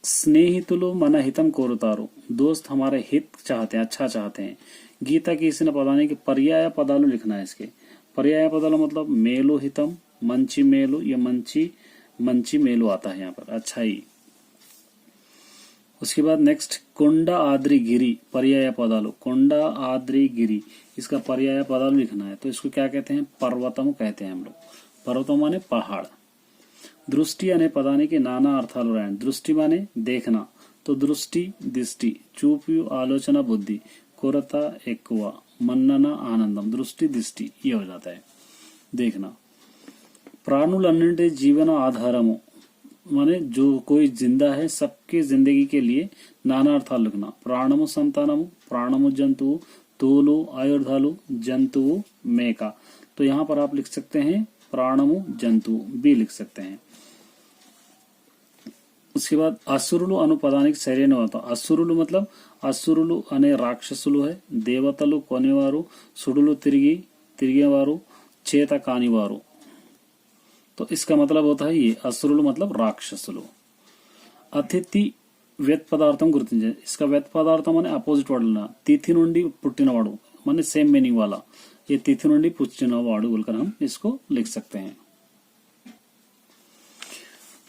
స్నేహితులు మన హితం కోరుతారు, दोस्त हमारे हित चाहते हैं, अच्छा चाहते हैं। गीता గీసిన పదానికి पर्याय పదాలు लिखना है इसके। पर्याय పదాలు मतलब మేలు హితం, మంచి మేలు, या मंची मेलू आता है यहाँ पर, अच्छाई। उसके बाद नेक्स्ट కొండ आद्री गिरी, पर्याय पदालु, కొండ आद्री गिरी, इसका पर्याय पदालु लिखना है। तो इसको क्या कहते हैं, पर्वतम कहते हैं हम लोग। पर्वतम माने पहाड़। दृष्टि अने पदानिकी नाना अर्थालु रायण। दृष्टि माने देखना, तो दृष्टि दिष्टि, చూపు आलोचना बुद्धि, कोरता ఎక్కువ, మన్నన ఆనందం, दृष्टि दिष्टि ये हो जाता है देखना। ప్రాణులన్నింటి జీవన ఆధారము माने जो कोई जिंदा है सबके जिंदगी के लिए नाना अर्थाలు लिखना। प्राणमु संतानमु, प्राणमु जंतु, तोलु आयुर्धालु, जंतु मेका। तो यहाँ पर आप लिख सकते हैं प्राणमु जंतु भी लिख सकते हैं। उसके बाद అసురులు అను పదానికి సరైన అర్థం, అసురులు मतलब అసురులు అనే రాక్షసులు है, దేవతలు కొనేవారు, సుడులు తిరిగేవారు, చేత కానివారు। तो इसका मतलब होता है ये असुरुలు मतलब రాక్షసులు। అతిథి వ్యత్ పదార్థం గుర్తించండి, इसका व्यत పదార్థం అనే అపోజిట్ వర్డ్ लेना। तिथि నుండి పుట్టినవాడు माने सेम मीनिंग वाला, ये तिथि నుండి పుట్టినవాడు बोलकर हम इसको लिख सकते हैं।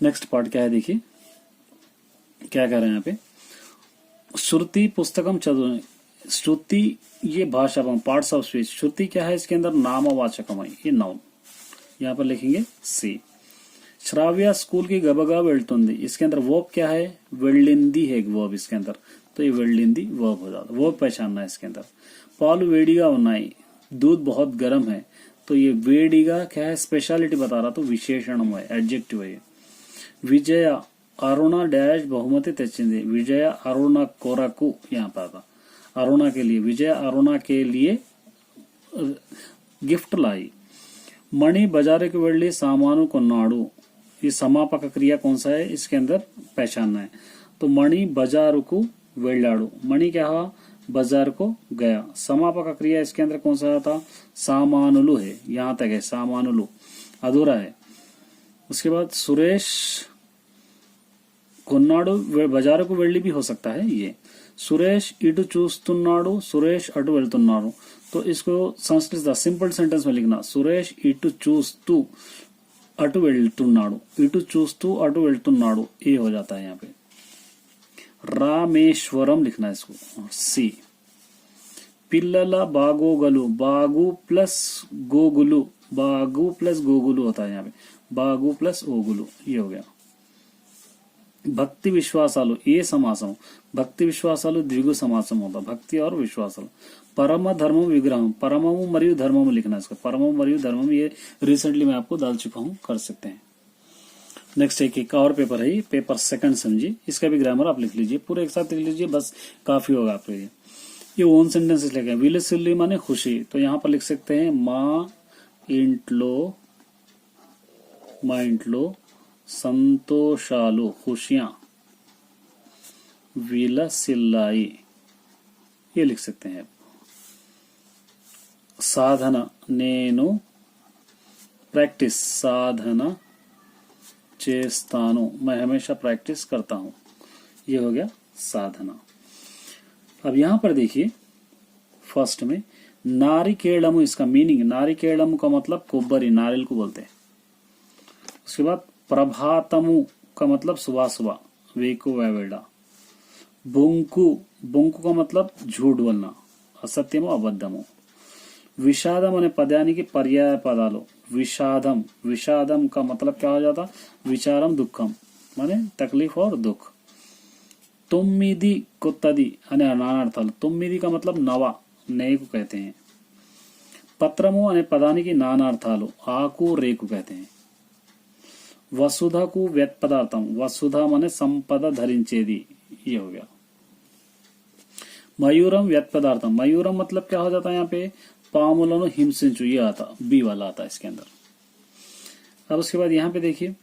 नेक्स्ट पार्ट क्या है देखिए, क्या कह रहे हैं यहाँ पे, श्रुति पुस्तकम चतुर। श्रुति ये भाषा पार्ट्स ऑफ स्पीच। श्रुति क्या है, इसके अंदर नामवाचकम है, ये नाउन, यहाँ पर लिखेंगे सी। श्राव्या स्कूल की गबगा వెళ్తుంది, इसके अंदर वर्ब क्या है, వెళ్ళింది है वर्ब इसके अंदर, तो ये వెళ్ళింది वर्ब हो जाता है, वर्ब पहचानना है इसके अंदर। पालू వేడిగా ఉన్నాయి, दूध बहुत गर्म है, तो ये వేడిగా क्या है, स्पेशलिटी बता रहा, तो विशेषणम है, एडजेक्टिव है। विजय अरुण डैश बहुमति తెచ్చింది, विजय अरुण कोरकु, यहाँ पर था अरुण के लिए, विजय अरुण के लिए गिफ्ट लाई। मणि बाजारకి వెళ్ళి सामानु కొన్నాడు, ये समापक क्रिया कौन सा है, इसके अंदर पहचानना है। तो मणि बाजारకు వెళ్ళాడు, मणि क्या हुआ, बाजार को गया। समापक क्रिया इसके अंदर कौन सा था, सामानुलु है, यहाँ तक है, सामानुलु अधूरा है। उसके बाद सुरेश కొన్నాడు बाजारకు వెళ్ళి भी हो सकता है ये। సురేష్ ఇటు చూస్తున్నాడు, సురేష్ అటు వెళ్తున్నాడు, तो इसको संस्कृत सिंपल सेंटेंस में लिखना, సురేష్ ఇటు చూస్తూ అటు వెళ్తున్నాడు, ఇటు చూస్తూ అటు వెళ్తున్నాడు, ये हो जाता है यहाँ पे। रामेश्वरम लिखना है इसको, सी। పిల్లల బాగోగలు, బాగు प्लस గోగులు, బాగు प्लस गोगुलु होता है यहाँ पे, బాగు प्लस ओगुलु, ये हो गया। భక్తి విశ్వాసాలు ఏ సమాసం, భక్తి విశ్వాసాలు ద్విగు సమాసం होता, భక్తి और విశ్వాసాలు। परम धर्म विग्रह, परमम మరియు धर्मम लिखना है इसका, परमम మరియు धर्मम, ये रिसेंटली मैं आपको डाल चुका हूँ, कर सकते हैं। नेक्स्ट एक और पेपर है, पेपर सेकंड समझिए, इसका भी ग्रामर आप लिख लीजिए, पूरे एक साथ लिख लीजिए, बस काफी होगा आपके लिए। ये ओन सेंटेंसेस लिखे हैं। विलसिल्ली माने खुशी, तो यहाँ पर लिख सकते हैं మా ఇంట్లో సంతోషాలు, खुशियां విలసిల్లాయి, ये लिख सकते हैं। साधन నేను प्रैक्टिस, साधन చేస్తాను, मैं हमेशा प्रैक्टिस करता हूं, ये हो गया साधना। अब यहां पर देखिए फर्स्ट में नारिकेलम, इसका मीनिंग, नारिकेलम का मतलब कोब्बरी, नारियल को बोलते हैं। उसके बाद प्रभातमु का मतलब सुबह सुबह, वेको वेवेडा। बुंकु, बुंकु का मतलब झूठ बोलना, असत्यमो अबद्धमो। विषादम अने पदानिकी पर्याय पदालु, विषादम, विषादम का मतलब क्या हो जाता, विचारम दुखम माने तकलीफ और दुख। తొమ్మిది కొత్తది అనే నానార్థాలు, తొమ్మిది का मतलब नवा, नए को कहते हैं। పత్రము అనే పదానికి నానార్థాలు, ఆకు రేకు कहते हैं। వసుధకు వ్యత్ పదార్థం, వసుధ माने संपద ధరించేది, ये हो गया। मयूरम यत् पदार्थम, मयूरम मतलब क्या हो जाता है यहाँ पे, पामुలను हिंसिंचु, ये आता बी वाला आता है इसके अंदर। अब उसके बाद यहाँ पे देखिए,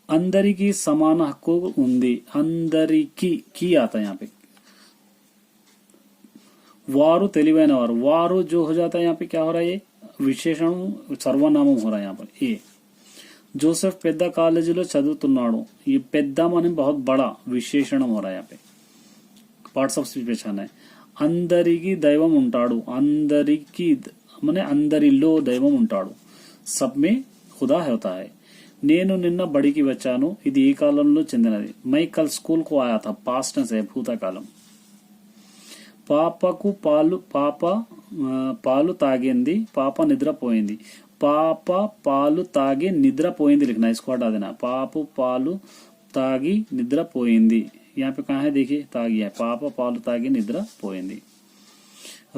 अंदरिकी समान हक्कु उंदी, अंदरिकी की आता है यहाँ पे, वारु తెలివైన వారు, वारु जो हो जाता है यहाँ पे क्या हो रहा है, ये విశేషణం సర్వనామం हो रहा है यहाँ पर। ए जोसेफ పెద్ద కాలేజీలో చదువుతున్నాడు, ये పెద్ద माने बहुत बड़ा విశేషణం हो रहा है यहाँ पे, पार्ट्स ऑफ स्पीच पहचाना है। అందరికి దైవం ఉంటాడు, అందరికి माने అందరిలో దైవం ఉంటాడు, सब में खुदा होता है। నేను నిన్న బడికి వచ్చాను, ఇది ఏ కాలంలో చెందినది, మై కల్ స్కూల్ కు ఆయా థా, పాస్ట్ టెన్స్ है భూతకాలం। పాపకు పాలు, పాప పాలు తాగింది, పాప నిద్రపోయింది, పాప పాలు తాగి నిద్రపోయింది लिखना, इसको हटा देना, पाप पालू तागी निद्रपोయింది, यहाँ पे कहाँ है देखिए, तागी है, पाप पालू तागी నిద్రపోయింది।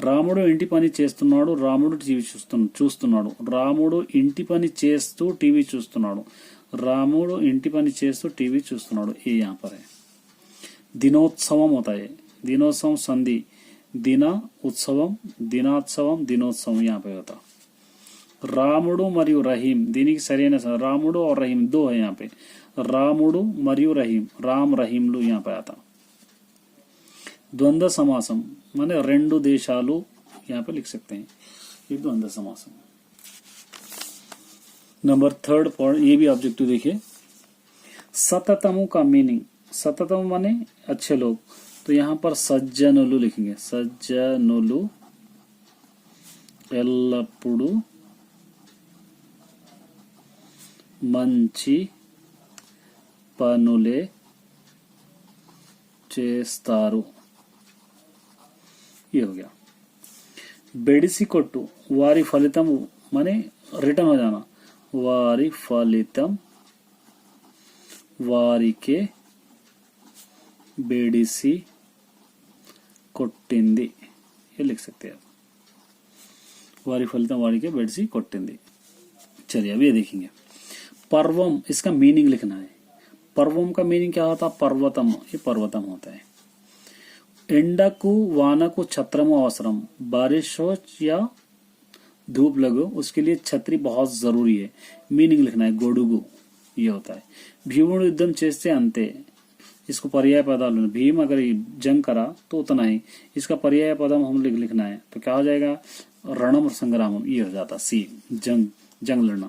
రాముడు ఇంటి పని చేస్తున్నాడు, రాముడు టీవీ చూస్తున్నాడు, రాముడు ఇంటి పని చేస్తూ టీవీ చూస్తున్నాడు, రాముడు ఇంటి పని చేస్తూ టీవీ చూస్తున్నాడు, ये यहाँ पर है। दिनोत्सवम होता है, दिनोत्सव संधि, दिना उत्सवम, दिनोत्सवम, दिनोत्सवम यहाँ पे होता। రాముడు మరియు రహీం, దీనికి సరైన రాముడు और रहीम दो है यहाँ पे, రాముడు మరియు రహీం, రాम రహీంలు यहाँ पे आता। द्वंद्व समासम माने రెండు దేశాలు, यहाँ पे लिख सकते हैं, ये द्वंद्व समासम। नंबर 3 पॉइंट, ये भी ऑब्जेक्टिव देखिए, सततमु का मीनिंग, सततम माने अच्छे लोग, तो यहाँ पर సజ్జనులు लिखेंगे, సజ్జనులు ఎల్లప్పుడూ మంచి పనులే చేస్తారు, ये हो गया। బెడిసి కొట్టు, వారి ఫలితం माने रिटर्न हो जाना, వారి ఫలితం వారికే బెడిసి కొట్టింది, ये लिख सकते हैं, వారి ఫలితం వారికే బెడిసి కొట్టింది। चलिए अब ये देखेंगे, पर्वम, इसका मीनिंग लिखना है। पर्वम का मीनिंग क्या होता है, पर्वतम, ये पर्वतम होता है। ఎండకు వానకు ఛత్రము అవసరం, बारिश हो या धूप लगो उसके लिए छतरी बहुत जरूरी है, मीनिंग लिखना है, గొడుగు, ये होता है। భీముడు యుద్ధం చేస్తే అంతే, इसको पर्याय पदाలు, भीम अगर जंग करा तो उतना ही, इसका पर्याय पदम हम लिखना है, तो क्या हो जाएगा, रणम संग्रामम, ये हो जाता सी, जंग लड़ना।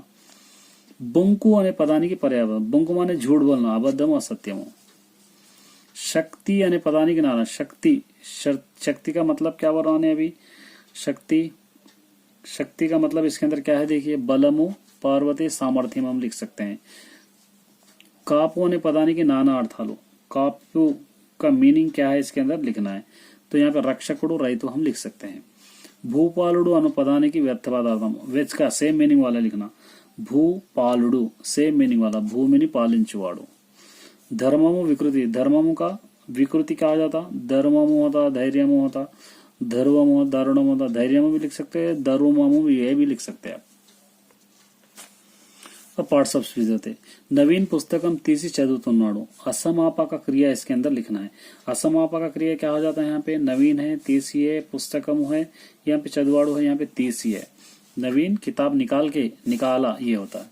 बंकु अने पदाనికి पर्याय, बंकु माने झूठ बोलना, अबद्धम असत्यमो। शक्ति अने पदाనికి नाना, शक्ति, शक्ति का मतलब क्या बोल रहा है अभी, शक्ति, शक्ति का मतलब इसके अंदर क्या है देखिए, बलमु पार्वती सामर्थ्यम हम लिख सकते हैं। कापु अने पदाనికి नाना अर्थालु, कापु का मीनिंग क्या है इसके अंदर लिखना है, तो यहाँ पे रक्षकुडु रैतु हम लिख सकते हैं। भूपालुडु अनु पदाనికి व्यर्थ पदार्थम, वेज का सेम मीनिंग वाला लिखना, भूपालुडु सेम मीनिंग वाला, भूमिनि पालिंचुवाडु। धर्ममु विकृति, धर्ममु का विकृति कहा जाता, धर्ममु होता, धैर्यमु होता, धर्ममु दारुणमु होता, धैर्यमु भी लिख सकते हैं, धर्ममु ये भी लिख सकते हैं। अब पार्ट्स ऑफ स्पीच होते, नवीन पुस्तकम तीसी చదువుతున్నాడు, असमापक क्रिया इसके अंदर लिखना है। असमापक क्रिया क्या हो जाता है, यहाँ पे नवीन है, तीसी है, पुस्तकम है, यहाँ पे చదువాడు है, यहाँ पे तीसी है। नवीन किताब निकाल के, निकाला, ये होता है।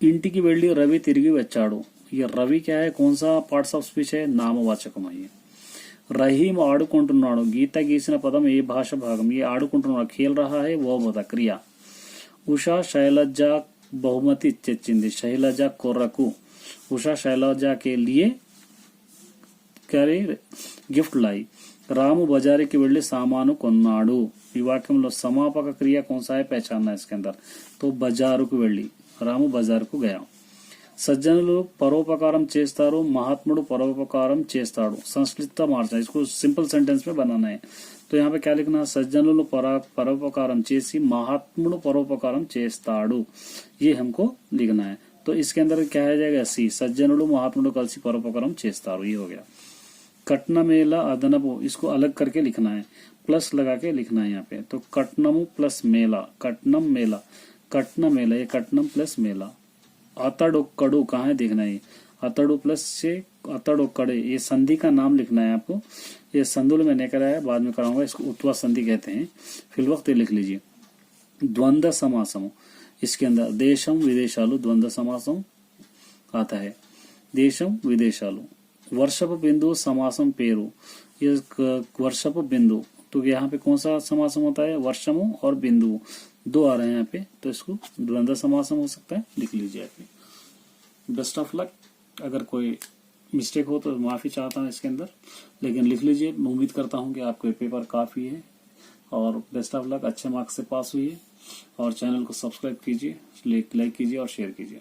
ఇంటికి వెళ్ళి రవి తిరిగి వచ్చాడు, ये रवि क्या है, कौन सा पार्ट्स ऑफ स्पीच है, నామవాచకం है। రహీం ఆడుకుంటున్నాడు, గీత గీసిన పదం ఏ భాష భాగం, ये ఆడుకుంటున్నాడు, खेल रहा है वो होता क्रिया। ఉషా శైలజ बहुमति తెచ్చింది, శైలజ కొరకు, ఉషా శైలజ के लिए करे गिफ्ट लाई। రాము బజారుకి వెళ్లి సామాను కొన్నాడు, ఈ వాక్యంలో సమాపక క్రియ कौन सा है पहचानना है इसके अंदर, तो బజారుకు వెళ్ళి, రాము బజారుకు गया। సజ్జనులు పరోపకారం చేస్తారు, మహాత్ముడు పరోపకారం చేస్తాడు, సంస్కృత మార్చना, इसको सिंपल सेंटेंस में बनाना है, तो यहाँ पे क्या लिखना, సజ్జనులు పరోపకారం చేసి మహాత్ముడు పరోపకారం చేస్తాడు, ये हमको लिखना है, तो इसके अंदर क्या आ जाएगा, सी, సజ్జనులు మహాత్ముడు కలిసి పరోపకారం చేస్తారు, ये हो गया। कटनमेला अदनपु, इसको अलग करके लिखना है, प्लस लगा के लिखना है यहाँ पे, तो कटनमु प्लस मेला, कटनम मेला, कटनम मेला, ये कटनम प्लस मेला। अतड़ु कड़ू कहाँ है देखना है, अतड़ु प्लस से अतड़ और कड़े, ये संधि का नाम लिखना है आपको। ये संदुल में नहीं कराया, बाद में कराऊंगा। इसको उत्वा संधि कहते हैं। फिल वक्त ये लिख लीजिए। द्वंद्व समासम, इसके अंदर देशम विदेशालु द्वंद्व समासम आता है। देशम विदेशालु। वर्षप बिंदु समासम पेरु, ये वर्षप बिंदु, तो यहाँ पे कौन सा समासम होता है? वर्षमो और बिंदु, दो आ रहे हैं यहाँ पे, तो इसको द्वंद्व समासम हो सकता है, लिख लीजिए आप। Best of luck. अगर कोई मिस्टेक हो तो माफी चाहता हूँ इसके अंदर, लेकिन लिख लीजिए। उम्मीद करता हूँ कि आपको पेपर काफी है, और बेस्ट ऑफ लक। अच्छे मार्क्स से पास हुई है, और चैनल को सब्सक्राइब कीजिए, लाइक कीजिए और शेयर कीजिए।